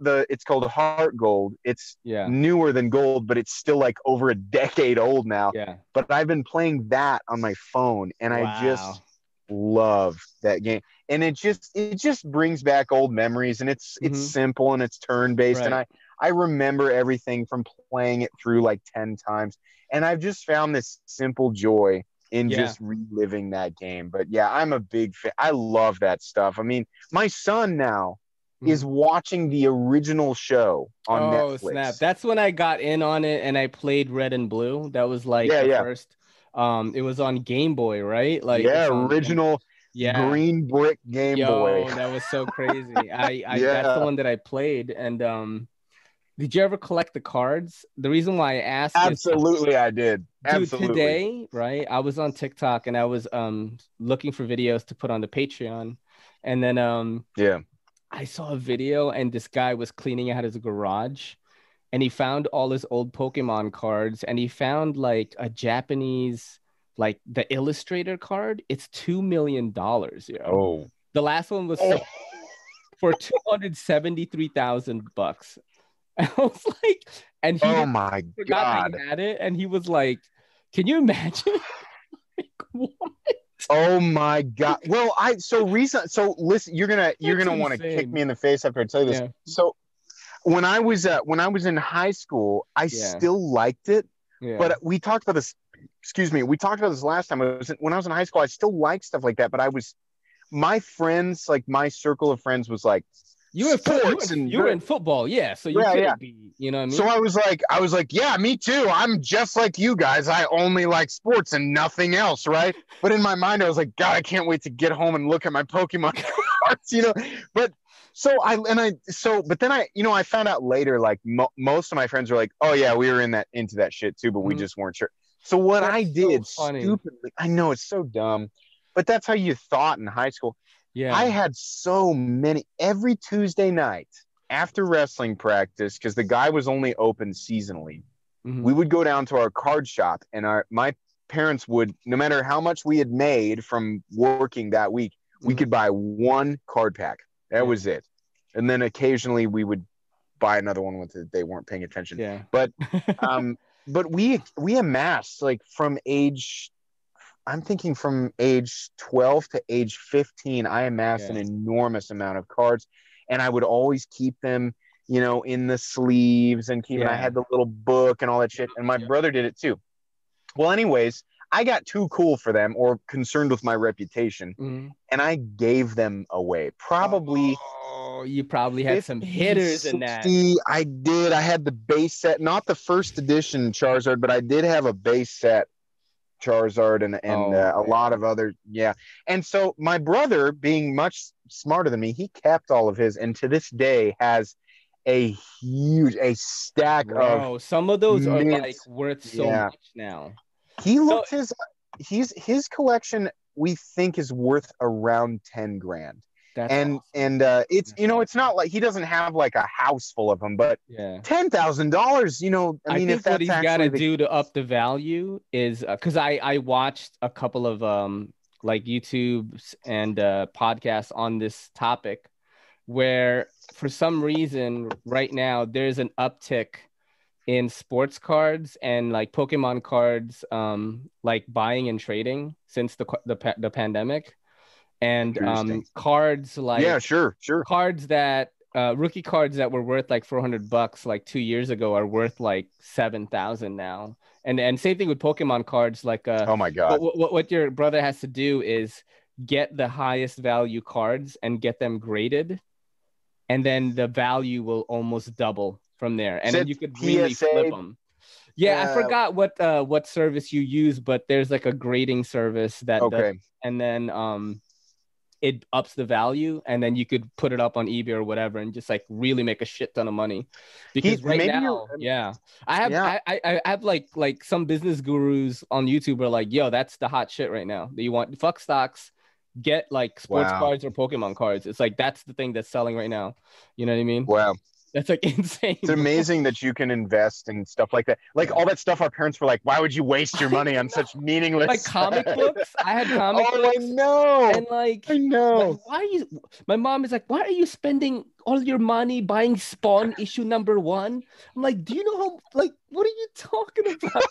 the it's called Heart Gold. It's Yeah. newer than Gold, but it's still like over a decade old now. Yeah. But I've been playing that on my phone, and I just Wow. love that game. And it just brings back old memories, and it's Hmm. simple and it's turn based, and Right. I remember everything from playing it through like 10 times, and I've just found this simple joy in Yeah. just reliving that game. But yeah, I'm a big fan. I love that stuff. I mean, my son now is Mhm. watching the original show on Oh, snap. Netflix. That's when I got in on it and I played Red and Blue. That was like Yeah, the yeah, first it was on Game Boy, right? Like yeah. it's on Game Boy. Original Yeah. green brick Game Boy. Yo, that was so crazy. I that's the Yeah, one that I played. And did you ever collect the cards? The reason why I ask is, absolutely. I did. dude, Absolutely. today, right? I was on TikTok and I was looking for videos to put on the Patreon. And then Yeah. I saw a video and this guy was cleaning out his garage and he found all his old Pokemon cards and he found like a Japanese, like the Illustrator card. It's $2 million, yo. Oh. The last one was Oh. sold for 273,000 bucks. I was like, and he Oh didn't my forgot that he God. had it, and he was like, "Can you imagine?" Like, what? Oh my God. Well, so listen, you're That's gonna want to kick me insane. in the face after I tell you this. Yeah, So when I was in high school, I yeah, still liked it, yeah, but we talked about this. Excuse me, we talked about this last time. When I was in high school, I still liked stuff like that, but I was my friends, like my circle of friends, was like sports and you were in football, yeah. So you yeah, yeah. couldn't be, you know what I So mean? I was like, yeah, me too. I'm just like you guys. I only like sports and nothing else, right? But in my mind, I was like, God, I can't wait to get home and look at my Pokemon cards, you know. But but then I found out later, like most of my friends were like, oh yeah, we were into that shit too, but we Mhm. just weren't sure. So what I That's so did funny. stupidly, I know it's so dumb, but that's how you thought in high school. I Yeah. had so many every Tuesday night after wrestling practice, because the guy was only open seasonally. We Hmm. would go down to our card shop, and my parents would, no matter how much we had made from working that week, we Hmm. could buy one card pack. That Yeah. was it. And then occasionally we would buy another one with it. They weren't paying attention. Yeah. Um, but we amassed like I'm thinking from age 12 to age 15, I amassed an Yeah. enormous amount of cards, and I would always keep them, in the sleeves, and I Yeah. had the little book and all that shit. And my Yeah. brother did it too. Well, anyways, I got too cool for them or concerned with my reputation, Mhm. and I gave them away. Probably Oh, you probably had some 50, hitters in that. 60. I did. I had the base set, not the first edition Charizard, but I did have a base set Charizard and Oh a lot of man. other, yeah. And so my brother, being much smarter than me, he kept all of his, and to this day has a stack of Bro, some of those are mint. like worth so Yeah, much now. he So looked his collection, we think, is worth around 10 grand. that's awesome. And it's That's it's awesome. not like he doesn't have like a house full of them, but Yeah. $10,000, I I mean, if think what that's he's got to actually the do to up the value is because I watched a couple of like YouTubes and podcasts on this topic where for some reason right now there's an uptick in sports cards and like Pokemon cards, like buying and trading since the pandemic, and interesting. cards Yeah, like sure, sure. cards that rookie cards that were worth like $400 like 2 years ago are worth like 7,000 now. And same thing with Pokemon cards. Like Oh my God. what your brother has to do is get the highest value cards and get them graded, and then the value will almost double from there. And then Set you could really flip PSA them. Yeah, I forgot what service you use, but there's like a grading service that does, Okay. and then it ups the value, and then you could put it up on eBay or whatever and just like really make a shit ton of money. Because right Maybe you're. now, yeah, I have Yeah. I have like some business gurus on YouTube are like, yo, that's the hot shit right now. That you want fuck stocks, get like sports Wow. cards or Pokemon cards. It's like that's the thing that's selling right now. You know what I mean? Wow. That's like insane. It's amazing that you can invest in stuff like that. Like Yeah. all that stuff our parents were like, why would you waste your money on such Like meaningless comic books. I had comic Oh, I books. know. And like, I know. why are you? My mom is like, why are you spending all your money buying Spawn issue #1? I'm like, do you know how? Like, what are you talking about?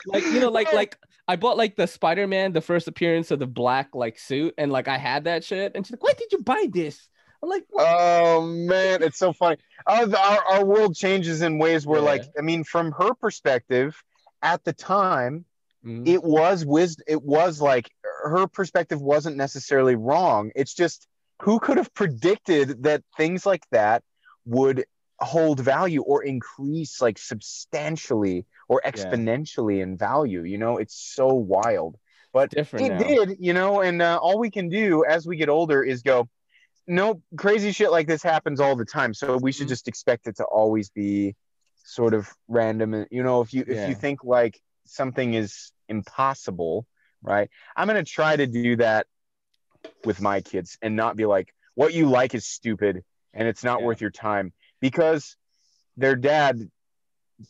Like, like I bought like the Spider-Man, the first appearance of the black like suit, and like I had that shit. And she's like, why did you buy this? I'm like, what? Oh man, it's so funny. Our world changes in ways where, Yeah. like, I mean, from her perspective, at the time, Mhm. it was wisdom. It was like her perspective wasn't necessarily wrong. It's just who could have predicted that things like that would hold value or increase like substantially or Yeah. exponentially in value. You know, it's so wild, but Different it now. did. You know, and all we can do as we get older is go, no, crazy shit like this happens all the time. So we should Mhm. just expect it to always be sort of random. And you know, if you Yeah. think like something is impossible, right? I'm gonna try to do that with my kids and not be like, what you like is stupid and it's not Yeah. worth your time because their dad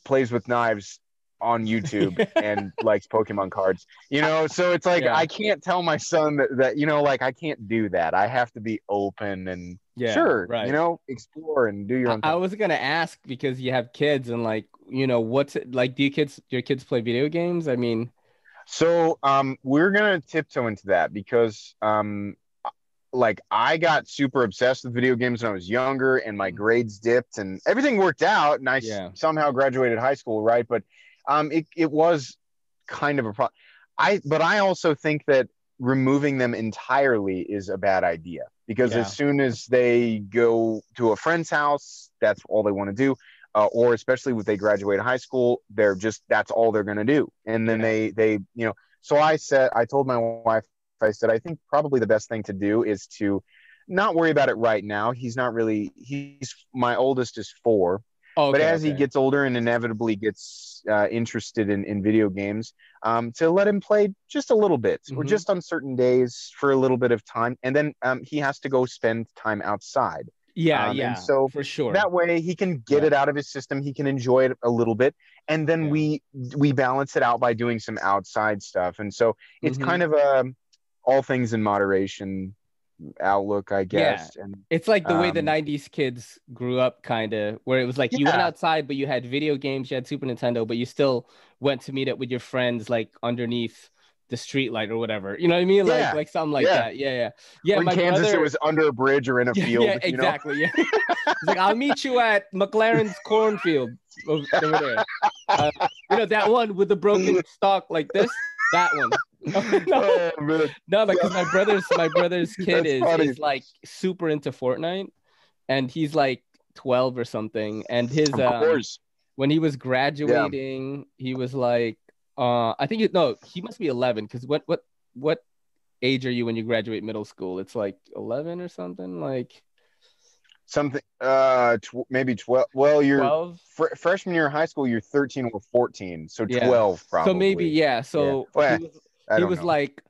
plays with knives on YouTube and likes Pokemon cards. You know, so it's like Yeah. I can't tell my son that you know, like I can't do that. I have to be open and Yeah. sure, you Right. know, explore and do your own I thing. was gonna ask because you have kids and like, what's it like? Do your kids play video games? I mean, So we're gonna tiptoe into that because like I got super obsessed with video games when I was younger and my mm, grades dipped and everything worked out and I yeah, somehow graduated high school, right? But it was kind of a problem. But I also think that removing them entirely is a bad idea because as yeah, soon as they go to a friend's house, that's all they want to do. Or especially when they graduate high school, they're just that's all they're going to do. And then yeah, they you know. So I told my wife, I said I think probably the best thing to do is to not worry about it right now. He's my oldest is 4, oh, but okay, as he okay, gets older and inevitably gets interested in video games, to let him play just a little bit or hmm, just on certain days for a little bit of time. And then he has to go spend time outside. yeah, And yeah, so for sure, that way he can get yeah, it out of his system. He can enjoy it a little bit. And then yeah, we balance it out by doing some outside stuff. And so it's hmm, kind of a all things in moderation outlook, I yeah. guess. And It's like the way the um, '90s kids grew up, kind of, where it was like you went yeah, outside, but you had video games, you had Super Nintendo, but you still went to meet up with your friends, like underneath the street light or whatever. You know what I mean? yeah, Like something like yeah. that. Yeah, yeah, yeah. Or in My Kansas, it brother. was under a bridge or in a Yeah, yeah, field, you know? exactly. Yeah. He's like, I'll meet you at McLaren's cornfield over there. Uh, that one with the broken stalk like this? That one. No, no, Oh, man. no, because Yeah, my brother's kid that's is funny. is like super into Fortnite, and he's like 12 or something. And his Of course. when he was Yeah. graduating, he was like I think no, he must be 11 because what age are you when you graduate middle school? It's like 11 or something, like Something, maybe 12. Well, you're 12. freshman year of high school, you're 13 or 14. So Yeah. 12, So maybe, probably. yeah. Yeah. So Well, I he don't was know. like,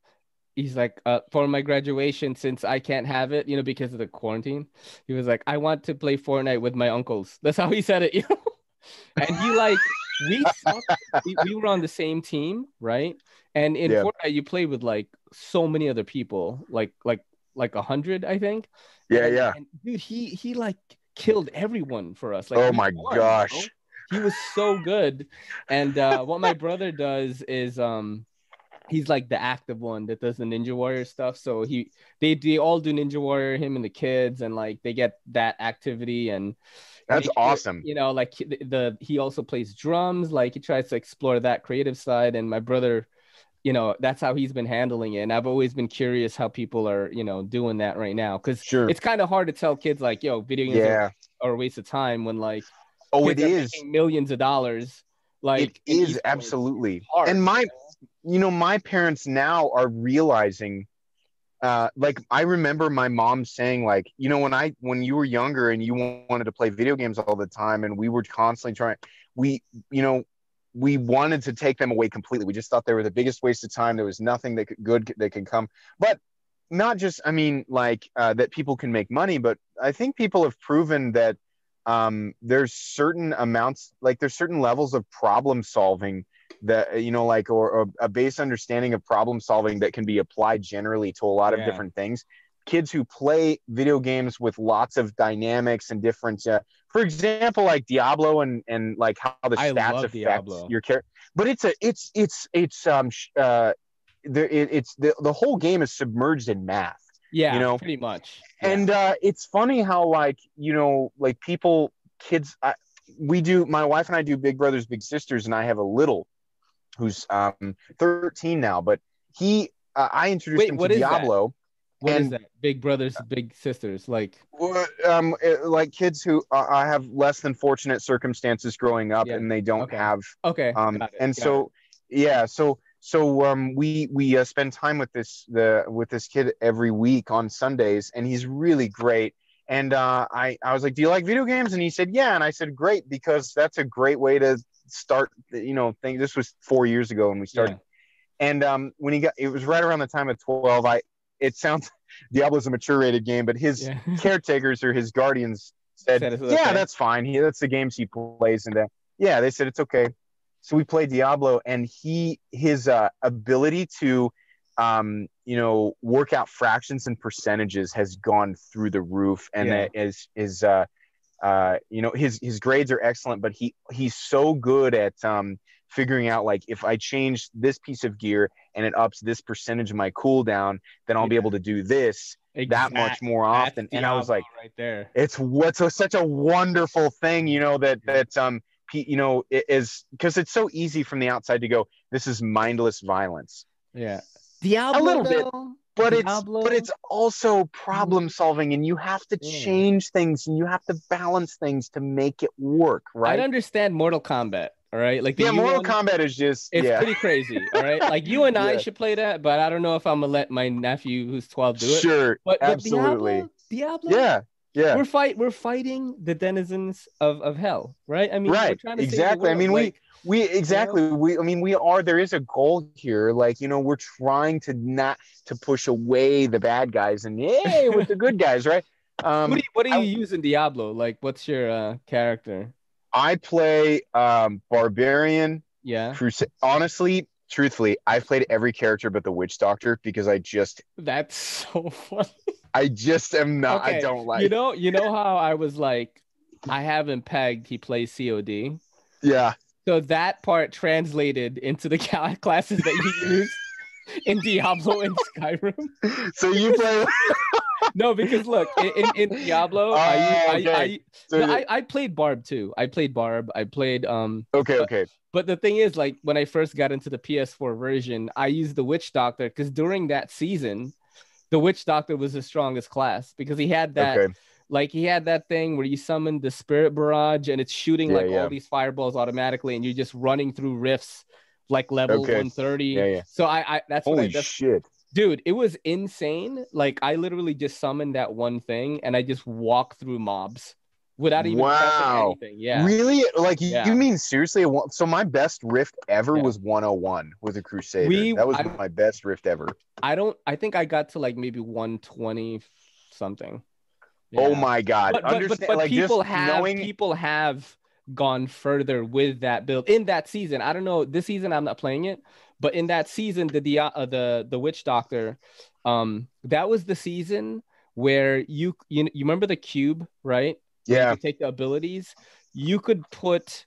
he's like, for my graduation, since I can't have it, because of the quarantine, he was like, I want to play Fortnite with my uncles. That's how he said it. And he like, we sucked. We were on the same team, right? And in Yeah. Fortnite, you play with like so many other people, like 100, I think. Yeah. Yeah. And dude, he like killed everyone for us. Like Oh, we my won, bro. gosh. He was so good. And what my brother does is he's like the active one that does the Ninja Warrior stuff. So they all do Ninja Warrior, him and the kids, and like they get that activity and That's make sure, awesome. like he also plays drums, like he tries to explore that creative side. And my brother, that's how he's been handling it. And I've always been curious how people are, doing that right now. Cause Sure. it's kind of hard to tell kids like, yo, video games Yeah. are a waste of time when like Oh, it kids are is. making millions of dollars like it is absolutely hard, and my parents now are realizing like I remember my mom saying like, when you were younger and you wanted to play video games all the time and we were constantly we you know we wanted to take them away completely. We just thought they were the biggest waste of time. There was nothing good that could come. But not just, I mean, like that people can make money, but I think people have proven that there's certain amounts, like there's certain levels of problem solving that, like, or a base understanding of problem solving that can be applied generally to a lot of different things. Kids who play video games with lots of dynamics and different, for example, like Diablo and like how the stats affect Diablo. your character. But it's the whole game is submerged in math. Yeah, pretty much. Yeah. And it's funny how like like kids. My wife and I do Big Brothers Big Sisters, and I have a little who's 13 now, but I introduced him to Diablo. What is that? Big Brothers Big Sisters, like kids who have less than fortunate circumstances growing up, and they don't have we spend time with this kid every week on Sundays, and he's really great. And I was like, do you like video games? And he said, yeah. And I said, great, because that's a great way to start, thing. This was 4 years ago when we started. And when it was right around the time of 12, it sounds Diablo's a mature rated game, but his caretakers or his guardians said that's fine. That's the games he plays. And they said, it's okay. So we played Diablo, and his ability to, work out fractions and percentages has gone through the roof. And his grades are excellent, but he's so good at figuring out, like, if I change this piece of gear and it ups this percentage of my cooldown, then I'll be able to do this that much more often. And I was like, right there, it's such a wonderful thing, that it is, because it's so easy from the outside to go, this is mindless violence. Diablo, a little bit, but it's also problem solving, and you have to change things, and you have to balance things to make it work, right? I understand Mortal Kombat, all right? Like Mortal Kombat is just pretty crazy, all right? Like you and I should play that, but I don't know if I'm gonna let my nephew who's 12 do it. Sure, but absolutely. Diablo, yeah. We're fighting the denizens of hell, right? I mean, we're trying to exactly. Save the world. There is a goal here. Like, we're trying to push away the bad guys and with the good guys, right? What do you use in Diablo? Like, what's your character? I play Barbarian. Yeah. Honestly, truthfully, I've played every character but the Witch Doctor, because that's so funny. I just am not. Okay. I don't like. You know how I was like, I haven't pegged. He plays COD. Yeah. So that part translated into the classes that you use in Diablo and Skyrim. So you play. No, because look, in Diablo, I played Barb too. I played Barb. I played Okay. But the thing is, like, when I first got into the PS4 version, I used the Witch Doctor, because during that season, the Witch Doctor was the strongest class, because he had that. Okay. Like, he had that thing where you summon the Spirit Barrage, and it's shooting all these fireballs automatically, and you're just running through rifts like level 130. Yeah. So that's holy shit. Dude, it was insane. Like, I literally just summoned that one thing, and I just walked through mobs without even pressing anything. Yeah. Really? Like, you mean seriously? So my best rift ever was 101 with a Crusader. That was my best rift ever. I think I got to like maybe 120 something. Yeah. Oh my God. But like, people have gone further with that build in that season. I don't know. This season, I'm not playing it. But in that season, the Witch Doctor, that was the season where you remember the cube, right? Yeah. You could take the abilities. You could put,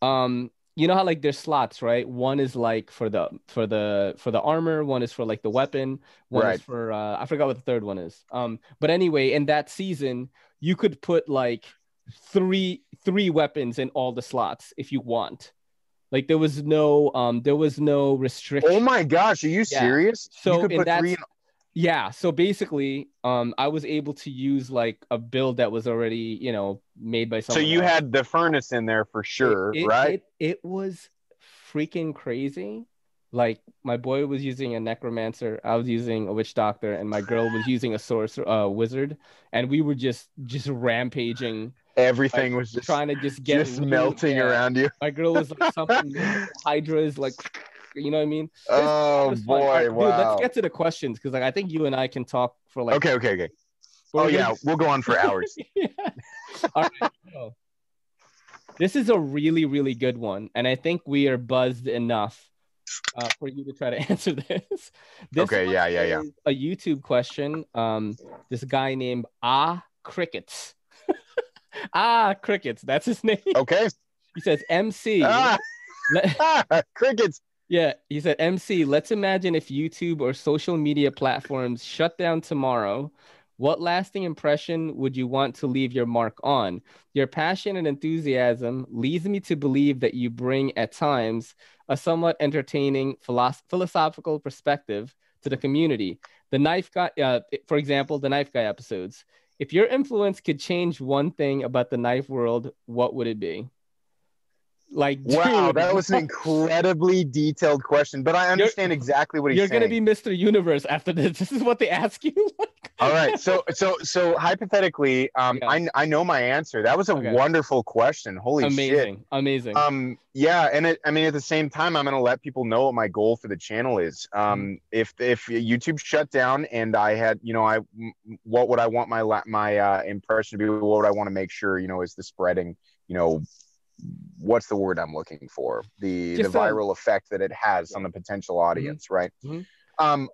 you know how like there's slots, right? One is like for the armor. One is for like the weapon. One is for I forgot what the third one is. But anyway, in that season, you could put like three weapons in all the slots if you want. Like, there was no restriction. Oh my gosh, are you serious? So you could put three. Yeah. So basically, I was able to use like a build that was already, made by someone. So you had the furnace in there for sure, right? It was freaking crazy. Like my boy was using a necromancer, I was using a witch doctor, and my girl was using a sorcerer, wizard, and we were just rampaging, Everything like was trying to just get just really, melting yeah. around you. My girl was like summoning hydras, like you know what I mean? It Oh was fun. All boy, right, dude, let's wow. get to the questions because like I think you and I can talk for like. Okay. But Oh we're gonna yeah, we'll go on for hours. yeah. All right. So, this is a really, really good one, and I think we are buzzed enough for you to try to answer this. This Okay, one yeah. is a YouTube question. This guy named Crickets. Crickets. That's his name. Okay. He says, MC. Crickets. Yeah, he said, MC, let's imagine if YouTube or social media platforms shut down tomorrow. What lasting impression would you want to leave your mark on? Your passion and enthusiasm leads me to believe that you bring, at times, a somewhat entertaining philosophical perspective to the community. The Knife Guy, for example, the Knife Guy episodes. If your influence could change one thing about the knife world, what would it be? Like, Wow, dude, that was an incredibly detailed question, but I understand exactly what he's you're gonna saying. be Mr. Universe after this. This is what they ask you. All right, so hypothetically, Yeah. I know my answer. That was a Okay. wonderful question. Holy shit. Amazing. Yeah, and I mean, at the same time, I'm gonna let people know what my goal for the channel is. Mhm. If YouTube shut down and I had, what would I want my impression to be? What would I want to make sure, is the spreading, what's the word I'm looking for? The Just viral effect that it has yeah. on the potential audience, right? Mm-hmm.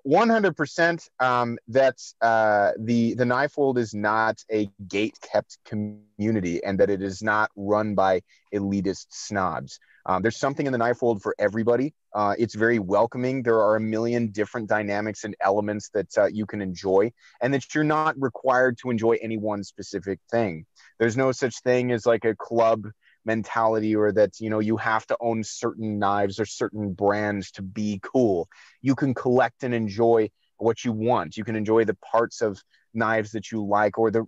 100%. That's the knife world is not a gate kept community, and that it is not run by elitist snobs. There's something in the knife world for everybody. It's very welcoming. There are a million different dynamics and elements that you can enjoy, and that you're not required to enjoy any one specific thing. There's no such thing as like a club mentality, or that you have to own certain knives or certain brands to be cool. You can collect and enjoy what you want. You can enjoy the parts of knives that you like, or the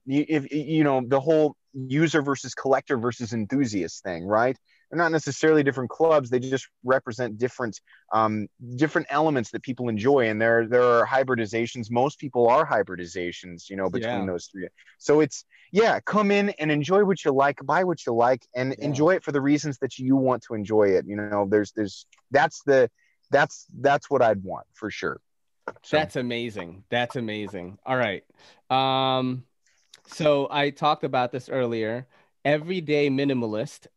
whole user versus collector versus enthusiast thing, right? They're not necessarily different clubs. They just represent different elements that people enjoy. And there are hybridizations. Most people are hybridizations, between those three. So it's, come in and enjoy what you like, buy what you like, and enjoy it for the reasons that you want to enjoy it. That's what I'd want for sure. So. That's amazing. All right. So I talked about this earlier. Everyday Minimalist.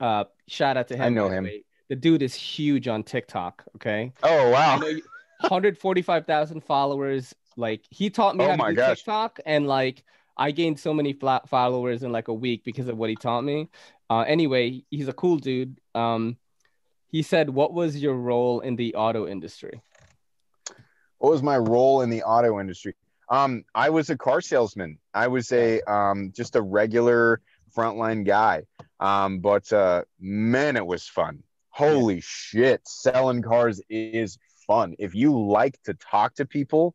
Shout out to him. I know by the him. way. The dude is huge on TikTok. Okay. Oh wow. I know 145,000 followers. Like he taught me how to do TikTok, and like I gained so many followers in like a week because of what he taught me. Anyway, he's a cool dude. He said, "What was your role in the auto industry?" What was my role in the auto industry? I was a car salesman. I was just a regular frontline guy. But man, it was fun. Holy shit, selling cars is fun. If you like to talk to people,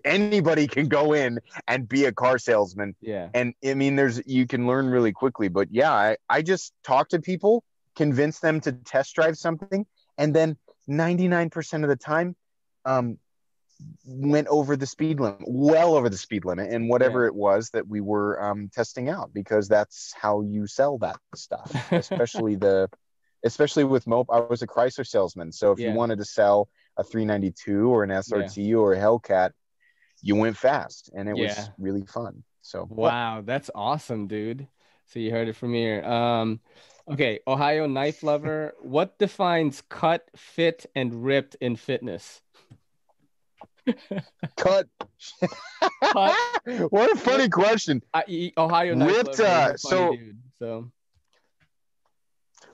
anybody can go in and be a car salesman. Yeah. And I mean, you can learn really quickly. But yeah, I just talk to people, convince them to test drive something, and then 99% of the time went over the speed limit, well over the speed limit, and whatever it was that we were testing out, because that's how you sell that stuff. especially with I was a Chrysler salesman, so if you wanted to sell a 392 or an SRT or a Hellcat, you went fast, and it was really fun. So wow, that's awesome, dude. So you heard it from here. Okay, Ohio Knife Lover. What defines cut, fit, and ripped in fitness? Cut. What a funny question. Ohio Knife Lover is a funny dude. So.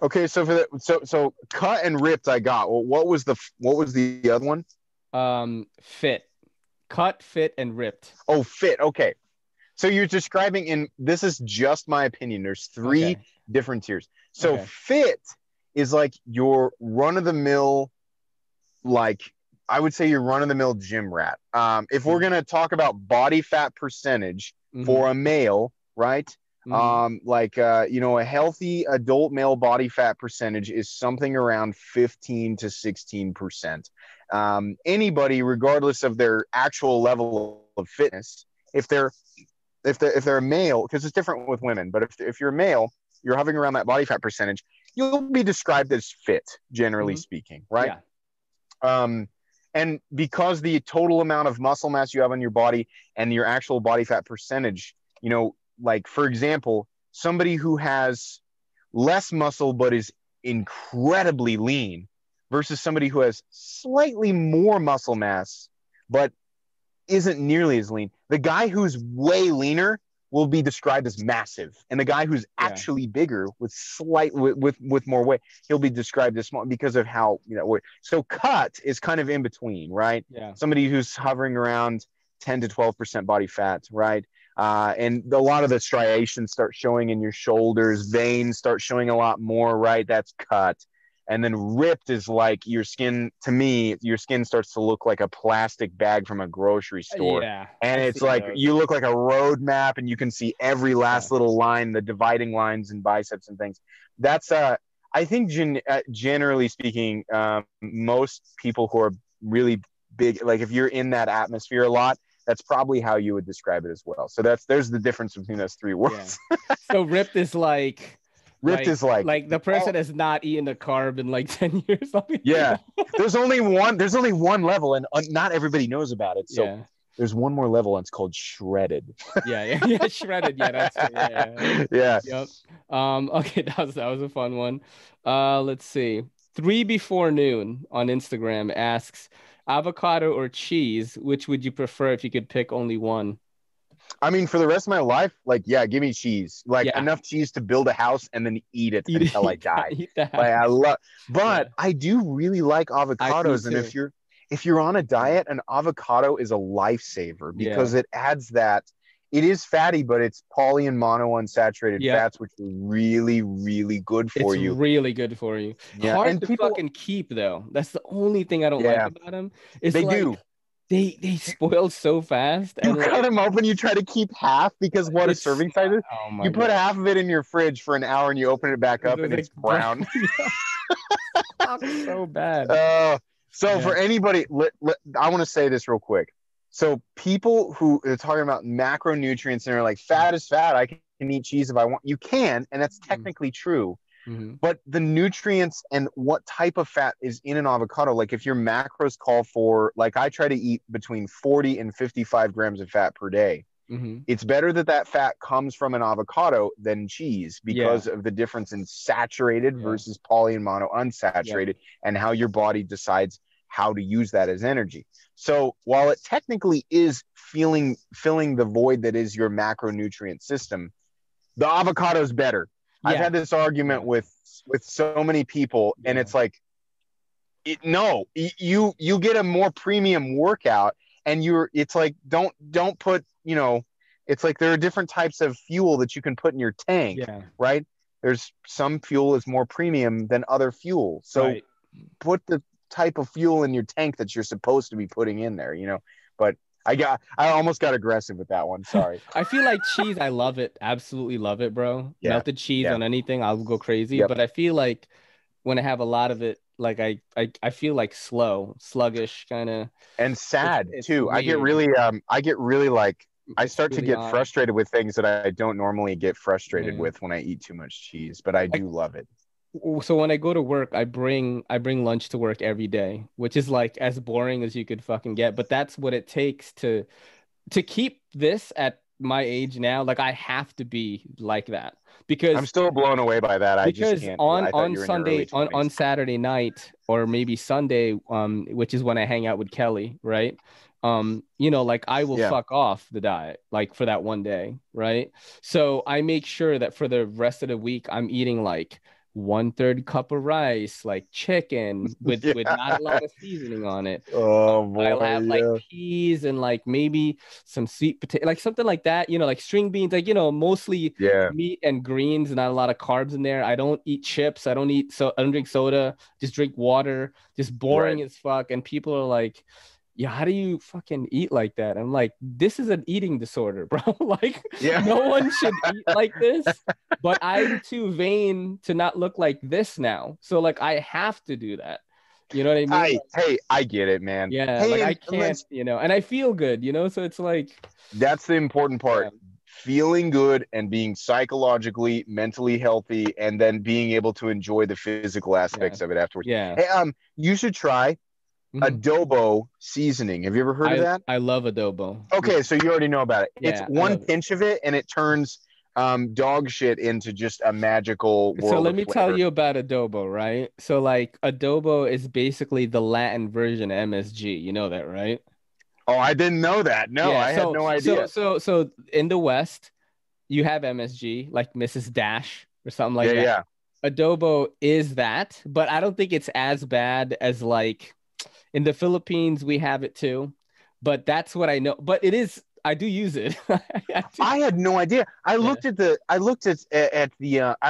Okay, so so cut and ripped, I got. Well, what was the other one? Fit, cut, fit, and ripped. Oh, fit. Okay. So you're describing this is just my opinion. There's three different tiers. So fit is like your run-of-the-mill, like I would say your run-of-the-mill gym rat. If we're going to talk about body fat percentage for a male, right? Like a healthy adult male body fat percentage is something around 15 to 16%. Anybody, regardless of their actual level of fitness, if they're a male, because it's different with women, but if you're a male, you're hovering around that body fat percentage, you'll be described as fit, generally speaking, right? Yeah. And because the total amount of muscle mass you have on your body and your actual body fat percentage, like for example, somebody who has less muscle but is incredibly lean versus somebody who has slightly more muscle mass but isn't nearly as lean. The guy who's way leaner will be described as massive, and the guy who's actually bigger with more weight, he'll be described as small because of how So cut is kind of in between, right? Yeah. Somebody who's hovering around 10 to 12% body fat, right? And a lot of the striations start showing in your shoulders, veins start showing a lot more, right? That's cut. And then ripped is like your skin, to me, your skin starts to look like a plastic bag from a grocery store. Yeah. And it's like you look like a road map and you can see every last little line, the dividing lines and biceps and things. That's, I think, generally speaking, most people who are really big, like if you're in that atmosphere a lot, that's probably how you would describe it as well. So there's the difference between those three words. Yeah. So ripped is like... Ripped is like the person has not eaten a carb in like 10 years. Yeah. There's only one level, and not everybody knows about it. So there's one more level, and it's called shredded. Yeah. Shredded. Yeah, that's true. Yeah. Yep. Okay, that was a fun one. Let's see. 3 Before Noon on Instagram asks, avocado or cheese, which would you prefer if you could pick only one? I mean, for the rest of my life, like, yeah, give me cheese. Like enough cheese to build a house and then eat it until I die. But I do really like avocados. And if you're on a diet, an avocado is a lifesaver because it adds that. It is fatty, but it's poly and monounsaturated fats, which are really, really good for you. It's really good for you. Yeah. Hard and to fucking keep, though. That's the only thing I don't like about them. It's They spoil so fast. You cut them open, you try to keep half because what a serving size is. You put half of it in your fridge for an hour and you open it back up and it's brown. So bad. For anybody, I want to say this real quick. So people who are talking about macronutrients and are like, fat is fat, I can eat cheese if I want. You can, and that's technically true. But the nutrients and what type of fat is in an avocado, like if your macros call for, like I try to eat between 40 and 55 grams of fat per day. It's better that fat comes from an avocado than cheese because of the difference in saturated versus poly and mono unsaturated and how your body decides how to use that as energy. So while it technically is filling the void that is your macronutrient system, the avocado is better. I've had this argument with so many people, and it's like, you get a more premium workout, and it's like, don't put, it's like there are different types of fuel that you can put in your tank, right? There's some fuel is more premium than other fuel. So put the type of fuel in your tank that you're supposed to be putting in there, but I almost got aggressive with that one. Sorry. I feel like cheese. I love it. Absolutely love it, bro. Yeah. Melted cheese on anything, I'll go crazy. But I feel like when I have a lot of it, like I feel like sluggish kind of. And sad too. Weird. I get really like, I start to get frustrated with things that I don't normally get frustrated with when I eat too much cheese, but I do love it. So when I go to work, I bring lunch to work every day, which is like as boring as you could fucking get. But that's what it takes to keep this at my age now. Like I have to be like that because I'm still blown away by that. I just can't. On Sunday, on Saturday night or maybe Sunday, which is when I hang out with Kelly, right? Like I will fuck off the diet like for that one day, right? So I make sure that for the rest of the week, I'm eating like 1/3 cup of rice, like chicken with not a lot of seasoning on it. Oh boy, I'll have like peas and like maybe some sweet potato, like something like that, like string beans, like mostly meat and greens, not a lot of carbs in there. I don't eat chips, I don't drink soda, just drink water, just boring as fuck. And people are like, yeah, how do you fucking eat like that? I'm like, this is an eating disorder, bro. Like, Yeah. no one should eat like this, but I'm too vain to not look like this now. So like I have to do that. You know what I mean? Hey, I get it, man. Yeah, like Hey, I and can't, and I feel good, so it's like, that's the important part. yeah, Feeling good and being psychologically, mentally healthy, and then being able to enjoy the physical yeah, aspects of it afterwards. yeah. Hey, you should try Mhm. adobo seasoning. Have you ever heard of that? I love adobo. Okay, so you already know about it. It's Yeah, I one love it. pinch of it, and it turns dog shit into just a magical So world let of me tell flavor. you about adobo, right? So like adobo is basically the Latin version of MSG. You know that, right? Oh, I didn't know that. No, Yeah. I had So no so idea. so so in the West, you have MSG, like Mrs. Dash or something like Yeah, that. yeah. Adobo is that, but I don't think it's as bad as like in the Philippines we have it too. But that's what I know. But it is, I do use it. I do. I had no idea. Yeah. I looked at the I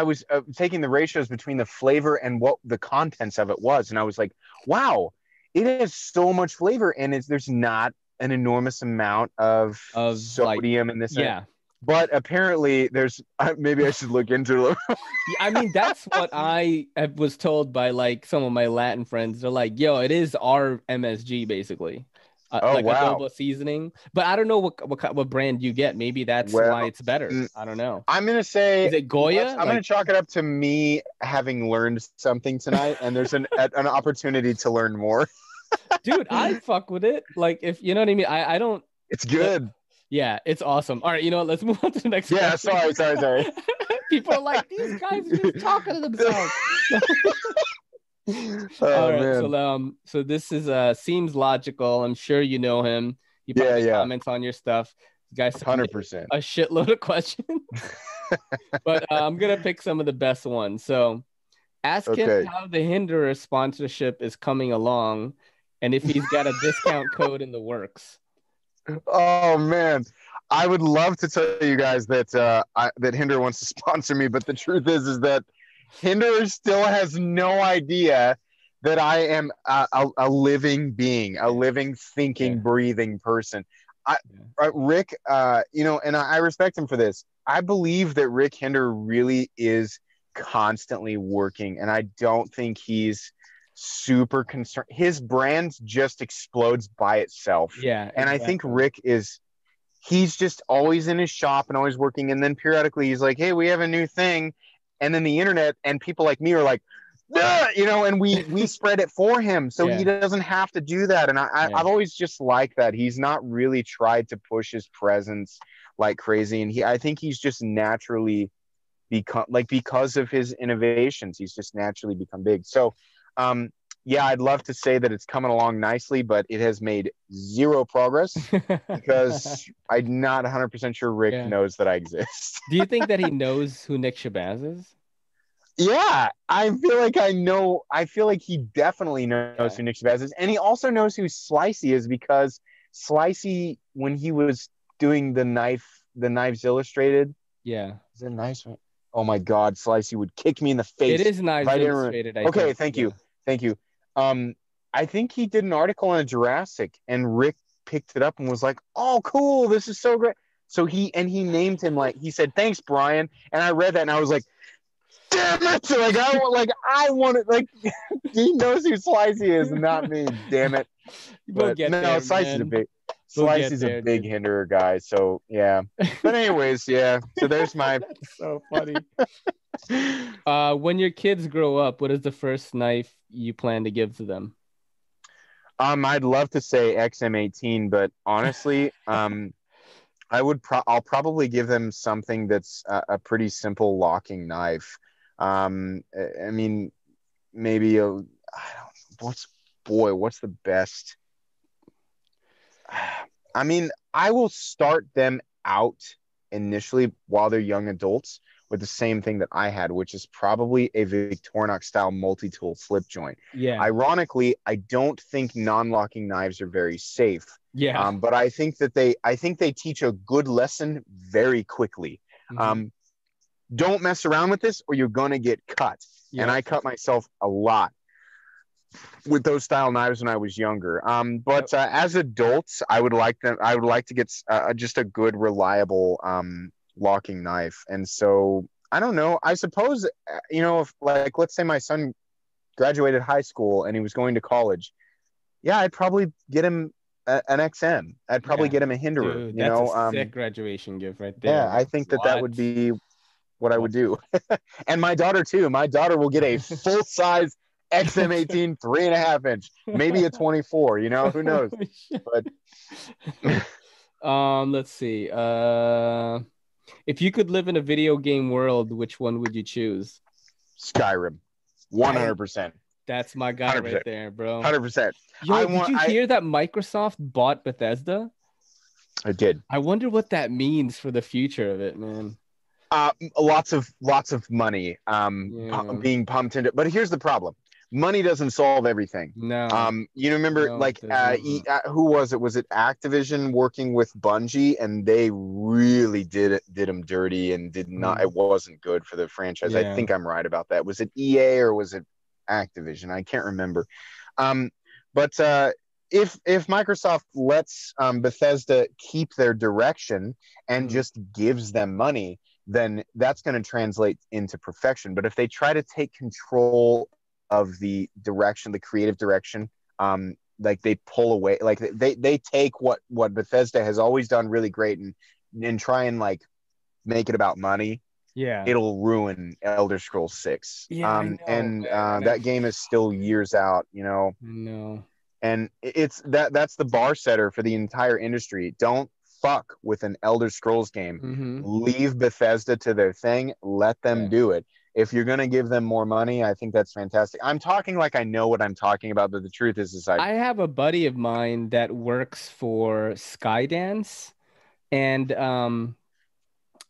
was taking the ratios between the flavor and what the contents of it was, and I was like, wow, it has so much flavor, and there's not an enormous amount of Of like, sodium in this. yeah. But apparently, there's maybe I should look into it a little. Yeah, I mean, that's what was told by like some of my Latin friends. They're like, "Yo, it is our MSG basically, Oh like wow. adobo seasoning." But I don't know what brand you get. Maybe that's Well, why it's better. mm, I don't know. I'm gonna say Is it Goya? I'm gonna Like, chalk it up to me having learned something tonight, and there's an opportunity to learn more. dude, I fuck with it. Like, if you know what I mean. I don't It's like. good. Yeah, it's awesome. All right, you know what? Let's move on to the next Yeah. question. Sorry. People are like, these guys are just talking to themselves. All Oh right, man. so this is seems logical. I'm sure you know him. He Yeah, probably yeah. comments on your stuff. You guys sent me 100%. a shitload of questions, but I'm gonna pick some of the best ones. So ask him Okay. how the Hinderer sponsorship is coming along, and if he's got a discount code in the works. Oh man. I would love to tell you guys that that Hinder wants to sponsor me, but the truth is that Hinder still has no idea that I am a living being, a living, thinking, Yeah, breathing person. yeah, Rick, and I respect him for this. I believe that Rick Hinder really is constantly working, and I don't think he's super concerned. His brand just explodes by itself. yeah, And I think exactly. he's just always in his shop and always working. And then periodically he's like, hey, we have a new thing. And then the internet and people like me are like, and we spread it for him. So he Yeah, doesn't have to do that. And yeah, I've always just liked that. He's not really tried to push his presence like crazy. And I think he's just naturally because of his innovations, he's just naturally become big. So, yeah, I'd love to say that it's coming along nicely, but it has made zero progress because I'm not 100% sure Rick yeah. knows that I exist. Do you think that he knows who Nick Shabazz is? Yeah, I feel like I know. I feel like he definitely knows Yeah, who Nick Shabazz is, and he also knows who Slicey is because Slicey, when he was doing the Knives Illustrated, yeah. is it a nice one? Oh my God, Slicey would kick me in the It face is if Knives I didn't. Illustrated, I Okay, think. thank Yeah. you, thank you. Um, I think he did an article on a Jurassic, and Rick picked it up and was like, "Oh, cool, this is so great." So he named him, like he said, "Thanks, Brian." And I read that and I was like, "Damn it!" So I want it. Like he knows who Slicey is, and not me. Damn it! We'll But get no, there, man. We'll get Slicey's a there, big dude. hinderer guy. So yeah. But anyways, yeah. So there's my. That's so funny. When your kids grow up, what is the first knife you plan to give to them? I'd love to say XM18, but honestly, I'll probably give them something that's a pretty simple locking knife. I mean, maybe what's the best? I mean, I will start them out initially while they're young adults with the same thing that I had, which is probably a Victorinox style multi-tool slip joint. Yeah, Ironically, I don't think non-locking knives are very safe. yeah. But I think they teach a good lesson very quickly. Hmm. Um, don't mess around with this or you're going to get cut. And Yep. I cut myself a lot. with those style knives when I was younger. But as adults, I would like to get just a good, reliable locking knife. And so I don't know. I suppose if like let's say my son graduated high school and he was going to college, yeah, I'd probably get him an XM. I'd probably get him a Hinderer. Dude, that's a sick graduation gift right there. Yeah, I think that would be what I would do. And my daughter too. My daughter will get a full size XM18 3.5 inch, maybe a 24. Who knows? But let's see. If you could live in a video game world, which one would you choose? Skyrim, 100%. That's my guy 100%. right there, bro. 100%. Did you hear that Microsoft bought Bethesda? I did. I wonder what that means for the future of it, man. Lots of money being pumped into. But here's the problem: money doesn't solve everything. No. Remember, who was it? Was it Activision working with Bungie, and they really did them dirty and did not. It wasn't good for the franchise. Yeah. I think I'm right about that. Was it EA or was it Activision? I can't remember. But if Microsoft lets Bethesda keep their direction and just gives them money, then that's going to translate into perfection. But if they try to take control of the direction, the creative direction, like they pull away, like they take what Bethesda has always done really great and try and like make it about money. Yeah, it'll ruin Elder Scrolls 6. Yeah, that game is still years out. No. And it's that's the bar setter for the entire industry. Don't fuck with an Elder Scrolls game. Mm-hmm. Leave Bethesda to their thing. Let them do it. If you're going to give them more money, I think that's fantastic. I'm talking like I know what I'm talking about, but the truth is I have a buddy of mine that works for Skydance, and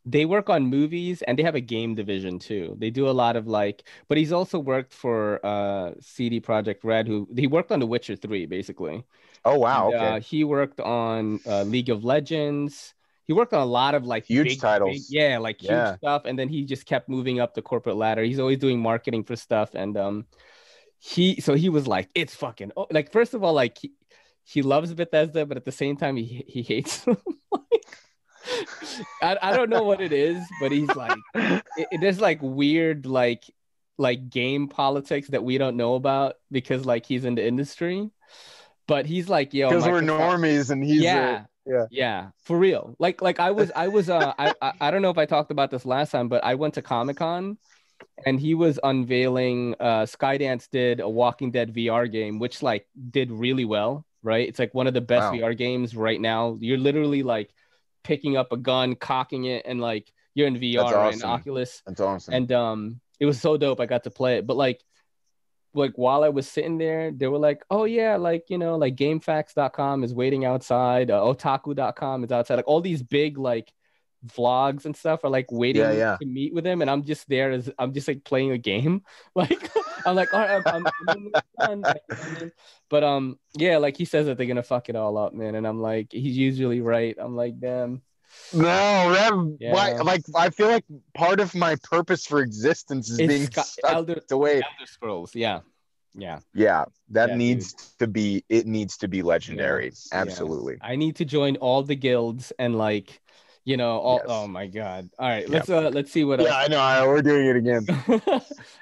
they work on movies, and they have a game division too. They do a lot of but he's also worked for CD Projekt Red, he worked on The Witcher 3, basically. Oh, wow. And, okay. He worked on League of Legends. He worked on a lot of huge titles. Huge stuff. And then he just kept moving up the corporate ladder. He's always doing marketing for stuff. And he was like, it's fucking, first of all, he loves Bethesda, but at the same time, he hates them. I don't know what it is, but he's like, there's weird, game politics that we don't know about because he's in the industry. But he's like, yo, because we're normies, and he's yeah, for real. I was I don't know if I talked about this last time, but I went to Comic-Con and he was unveiling Skydance did a Walking Dead VR game, which did really well, right? It's one of the best VR games right now. You're literally picking up a gun, cocking it, and you're in VR, right? Awesome. Oculus. That's awesome. And it was so dope. I got to play it, but while I was sitting there, they were like, oh yeah, GameFAQs.com is waiting outside, Otaku.com is outside, all these big vlogs and stuff are waiting to meet with him, and I'm just there I'm just playing a game. I'm like, all right, I'm done. But he says that they're gonna fuck it all up, man, and I'm like, he's usually right. I'm like, damn. No, I feel like part of my purpose for existence is being sucked away. Elder Scrolls, yeah. That needs to be. It needs to be legendary. Yeah. Absolutely. I need to join all the guilds and all. Yes. Oh my god! All right, let's see what else. Yeah, I know. We're doing it again.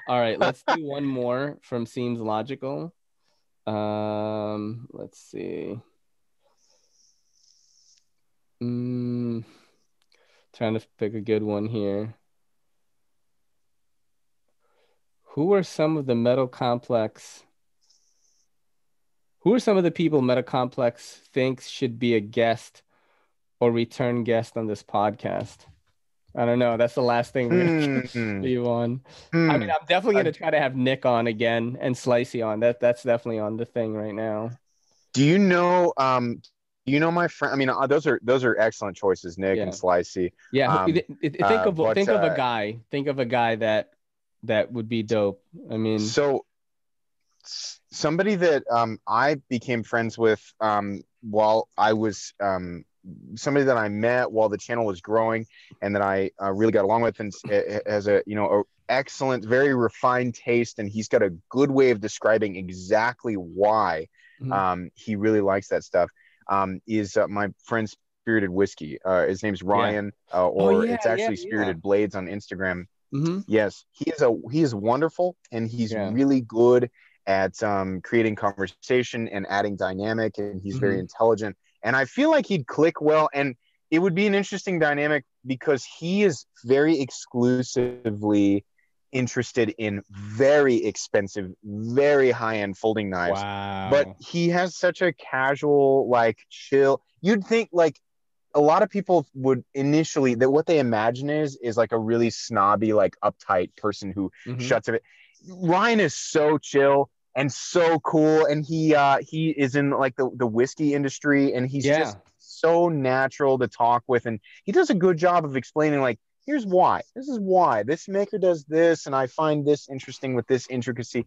All right, let's do one more from Seems Logical. Let's see. Trying to pick a good one here. Who are some of the people Meta Complex thinks should be a guest or return guest on this podcast? I don't know. That's the last thing we're going to leave on. I mean, I'm definitely going to try to have Nick on again and Slicey on. That's definitely on the thing right now. Do you know my friend? I mean, those are excellent choices, Nick and Slicey. Yeah. Think of a guy. Think of a guy that would be dope. I mean, so somebody that I became friends with while I was somebody that I met while the channel was growing, and that I really got along with, and has a excellent, very refined taste, and he's got a good way of describing exactly why he really likes that stuff. Is my friend Spirited Whiskey. His name's Ryan, it's actually Spirited Blades on Instagram. Yes, he is wonderful, and he's really good at creating conversation and adding dynamic, and he's very intelligent. And I feel like he'd click well, and it would be an interesting dynamic because he is very exclusively interested in very expensive, very high-end folding knives. Wow. But he has such a casual, like, chill. You'd think like a lot of people would initially, that what they imagine is like a really snobby, like uptight person who shuts it. Ryan is so chill and so cool, and he is in like the whiskey industry, and he's just so natural to talk with, and he does a good job of explaining, like, here's why, this is why this maker does this, and I find this interesting with this intricacy.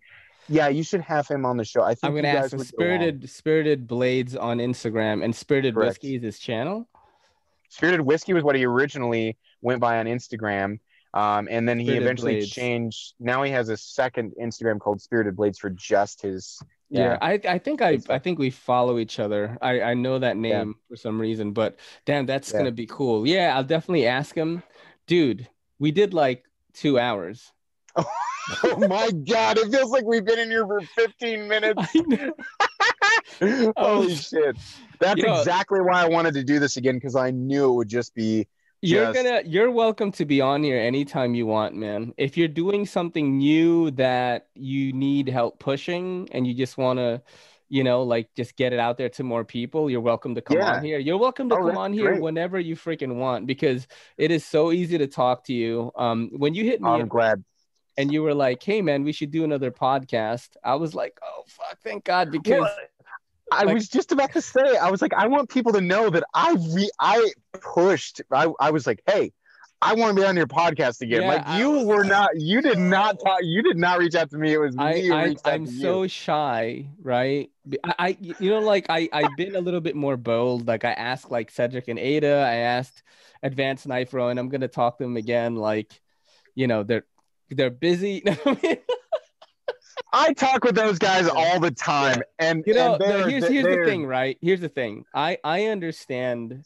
Yeah, you should have him on the show. I think I'm gonna ask him. Spirited Blades on Instagram, and Spirited Whiskey is his channel. Spirited Whiskey was what he originally went by on Instagram. And then he eventually changed. Now he has a second Instagram called Spirited Blades for just his. I think we follow each other. I know that name for some reason, but damn, that's gonna be cool. Yeah, I'll definitely ask him. Dude, we did like 2 hours. Oh my God, it feels like we've been in here for 15 minutes. Holy shit. That's exactly why I wanted to do this again, because I knew it would just be You're welcome to be on here anytime you want, man. If you're doing something new that you need help pushing and you just want to, like, just get it out there to more people, you're welcome to come on here. You're welcome to come on here whenever you freaking want, because it is so easy to talk to you. When you hit me, I'm glad. And you were like, hey man, we should do another podcast. I was like, oh fuck, thank God, because I was just about to say, I was like, I want people to know that I pushed. I was like, hey, I want to be on your podcast again. Yeah, you did not reach out to me. It was me who reached out to you. I'm so shy, right? I've been a little bit more bold. Like I asked like Cedric and Ada, I asked Advanced Knife Row, and I'm gonna talk to them again. Like, they're busy. I talk with those guys all the time, and here's the thing, right? Here's the thing. I understand.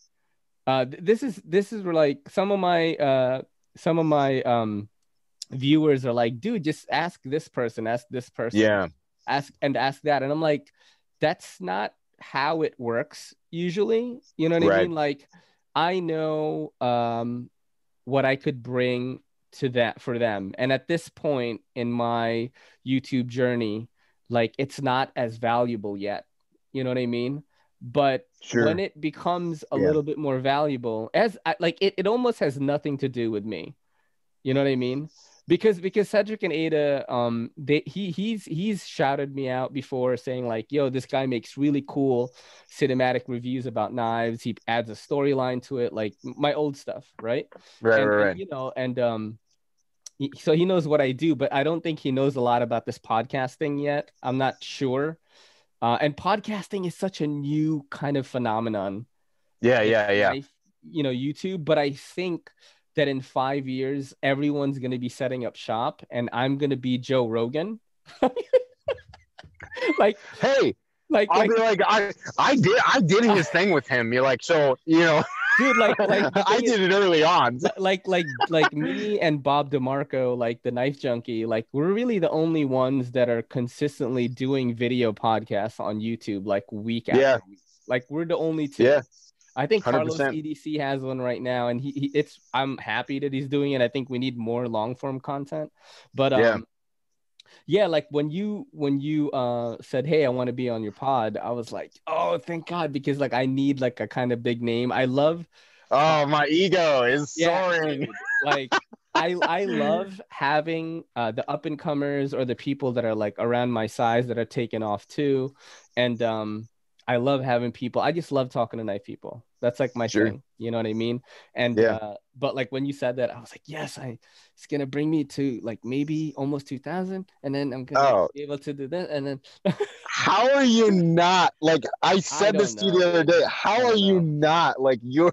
This is like some of my viewers are like, dude, just ask this person, ask that, and I'm like, that's not how it works usually. You know what I mean? Like, I know what I could bring to that for them, and at this point in my YouTube journey, like, it's not as valuable yet, you know what I mean? But when it becomes a little bit more valuable, it almost has nothing to do with me, you know what I mean? Because Cedric and Ada, he's shouted me out before, saying like, yo, this guy makes really cool cinematic reviews about knives. He adds a storyline to it, like my old stuff, right? And so he knows what I do, but I don't think he knows a lot about this podcasting yet. I'm not sure. And podcasting is such a new kind of phenomenon. Yeah. YouTube, but I think that in 5 years, everyone's going to be setting up shop, and I'm going to be Joe Rogan. Like, hey, I'll be like, I did his thing with him. You're like, so, dude, like I did it early on. Like me and Bob DeMarco, like the Knife Junkie, like we're really the only ones that are consistently doing video podcasts on YouTube, like week after week. Like we're the only two. Yeah. I think 100%. Carlos EDC has one right now, and I'm happy that he's doing it. I think we need more long form content. But like when you said, hey, I want to be on your pod, I was like, oh, thank God, because like I need like a kind of big name. I love my ego is soaring. Dude, like I love having the up and comers or the people that are like around my size that are taking off too. And I love having people. I just love talking to knife people. That's like my thing. You know what I mean? And but like when you said that, I was like, yes, it's gonna bring me to like maybe almost 2,000, and then I'm gonna be able to do that. And then how are you not like? I said this don't to you know, the other dude. day. I How are don't you know. not like? You're.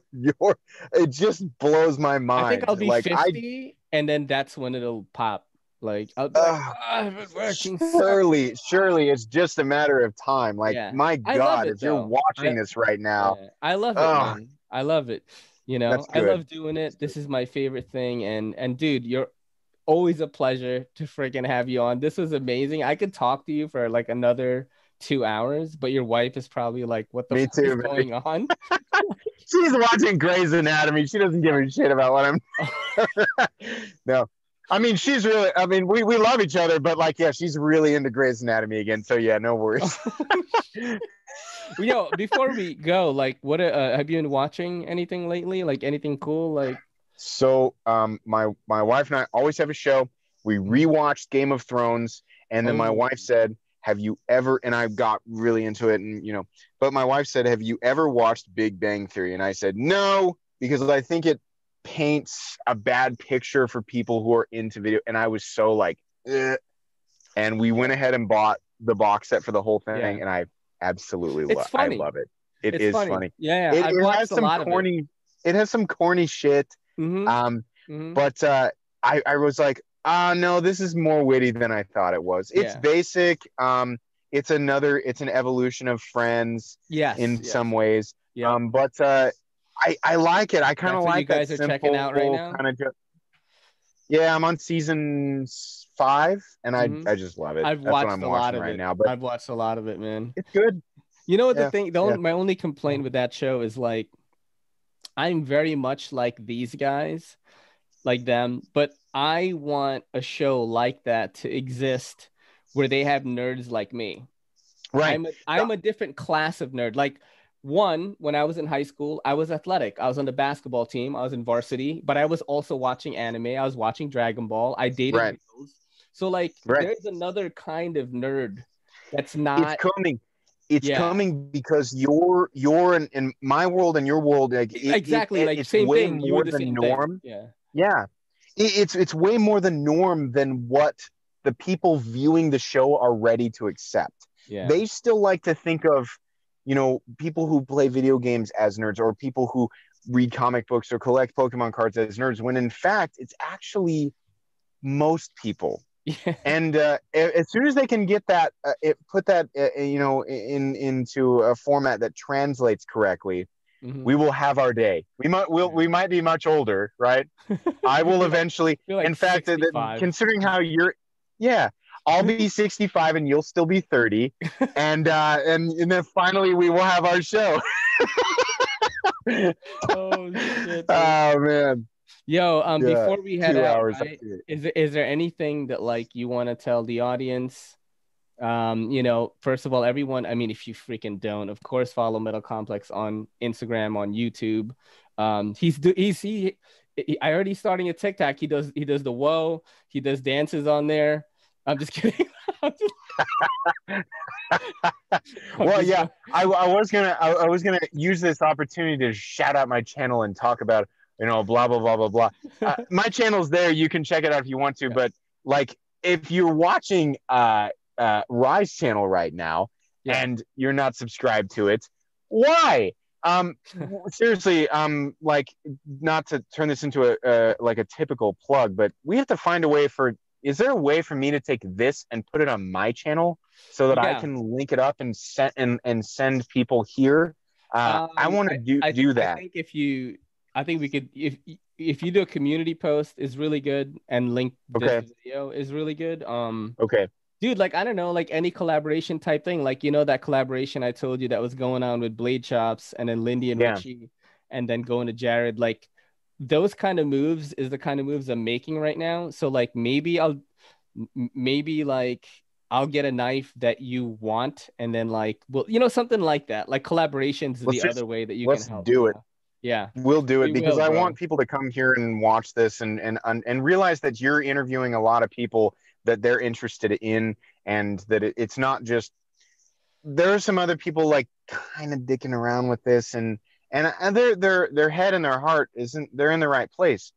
It just blows my I think mind. I'll be Like 50, and then that's when it'll pop. Like I'll be like, uh, oh, I've been working so surely it's just a matter of time. Like yeah. my I love God, it if you're though. watching this right now, Yeah, I love it, oh, man. I love it. that's I good. love doing it. That's good. This is my favorite thing. And dude, you're always a pleasure to freaking have you on. This was amazing. I could talk to you for like another 2 hours, but your wife is probably like, what the Me fuck is too, baby. going on? She's watching Grey's Anatomy. She doesn't give a shit about what I'm. No, I mean she's really. I mean we love each other, but like yeah, she's really into Grey's Anatomy again. So yeah, no worries. Well, yo, before we go, like, what have you been watching anything lately? Like anything cool? Like, So my wife and I always have a show. We mhm. rewatched Game of Thrones, and then my Oh, wife said, "Have you ever?" And I got really into it, and but my wife said, "Have you ever watched Big Bang Theory?" And I said, "No," because I think it paints a bad picture for people who are into video. And I was so like, "Ugh." And we went yeah, ahead and bought the box set for the whole yeah. thing, and I absolutely It's I funny. love it. It It's is funny. funny. Yeah, yeah. It, I've it has watched a some lot of it. corny. It has some corny shit. Mm-hmm. Um, Mm-hmm. but I was like, no, this is more witty than I thought it was. It's Yeah. basic. It's an evolution of Friends Yes. in some Yes. ways. Yep. But I like it. I kind of That's what you like that guys are checking out right simple now. kind of. Yeah, I'm on season 5, and Mm-hmm. I just love it. I've That's what watched I'm a lot watching of right it. now. But I've watched a lot of it, man. it's good. You know what the Yeah, thing? yeah. My only complaint with that show is like I'm very much like these guys, like them, but I want a show like that to exist where they have nerds like me. Right. I'm a different class of nerd. Like one, when I was in high school, I was athletic. I was on the basketball team. I was in varsity, but I was also watching anime. I was watching Dragon Ball. I dated Right. girls. So like Right. there's another kind of nerd that's It's not, coming. It's yeah. coming because you're in my world and your world, like Exactly, like it's same way thing. You were more the the same thing. norm. Yeah. Yeah, it's way more the norm than what the people viewing the show are ready to accept. Yeah. They still like to think of, people who play video games as nerds, or people who read comic books or collect Pokemon cards as nerds, when in fact it's actually most people. Yeah. And as soon as they can get that, put that, into a format that translates correctly, Mhm. we will have our day. Yeah. We might be much older, right? I You'll will be like eventually. you're like In fact, 65. considering how yeah, I'll be 65 and you'll still be 30, and then finally we will have our show. Oh shit, dude. Oh man, Yo, yeah, before we head 2 out, hours. right? Is there anything that like you want to tell the audience? First of all, everyone, I mean, if you freaking don't, of course, follow Metal Complex on Instagram, on YouTube. I already starting a TikTok. He does the whoa, he does dances on there. I'm just kidding. I'm just, I'm Well, just yeah, go- I was gonna use this opportunity to shout out my channel and talk about, blah blah blah blah blah. My channel's there. You can check it out if you want to. yeah, But like, if you're watching Rise channel right now yeah. and you're not subscribed to it, why? Seriously, like, not to turn this into a typical plug, but we have to find a way for. Is there a way for me to take this and put it on my channel so that I Yeah. can link it up and send people here? I want to do I that. think I think we could if you do a community post is really good and link this Okay. video is really good. Okay. Dude, like I don't know, like any collaboration type thing, like that collaboration I told you that was going on with Blade Chops and then Lindy and Yeah. Richie, and then going to Jared, like those kind of moves is the kind of moves I'm making right now. So like maybe like I'll get a knife that you want, and then like well, something like that. Like collaborations is Let's the just other way that you can let's help. do it. Yeah, We'll do it we because will, I want bro. people to come here and watch this and realize that you're interviewing a lot of people that they're interested in, and that it's not just. There are some other people like kind of dicking around with this, and their head and their heart isn't. They're in the right place,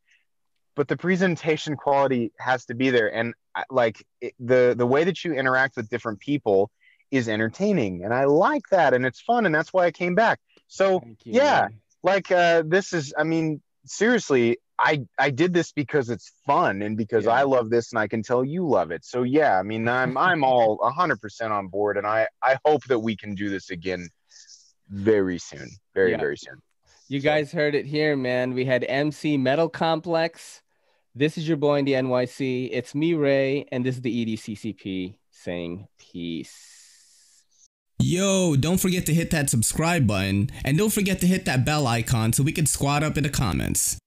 but the presentation quality has to be there. And like the way that you interact with different people is entertaining, and I like that, and it's fun, and that's why I came back. So Thank you, yeah, man. like this is, I mean, seriously, I did this because it's fun and because I Yeah. love this, and I can tell you love it. So yeah, I mean, I'm all 100% on board, and I hope that we can do this again very soon, very Yeah. very soon. You So guys heard it here, man. We had MC Metal Complex. This is your boy in the NYC. It's me, Ray, and this is the EDCCP saying peace. Yo, don't forget to hit that subscribe button, and don't forget to hit that bell icon so we can squad up in the comments.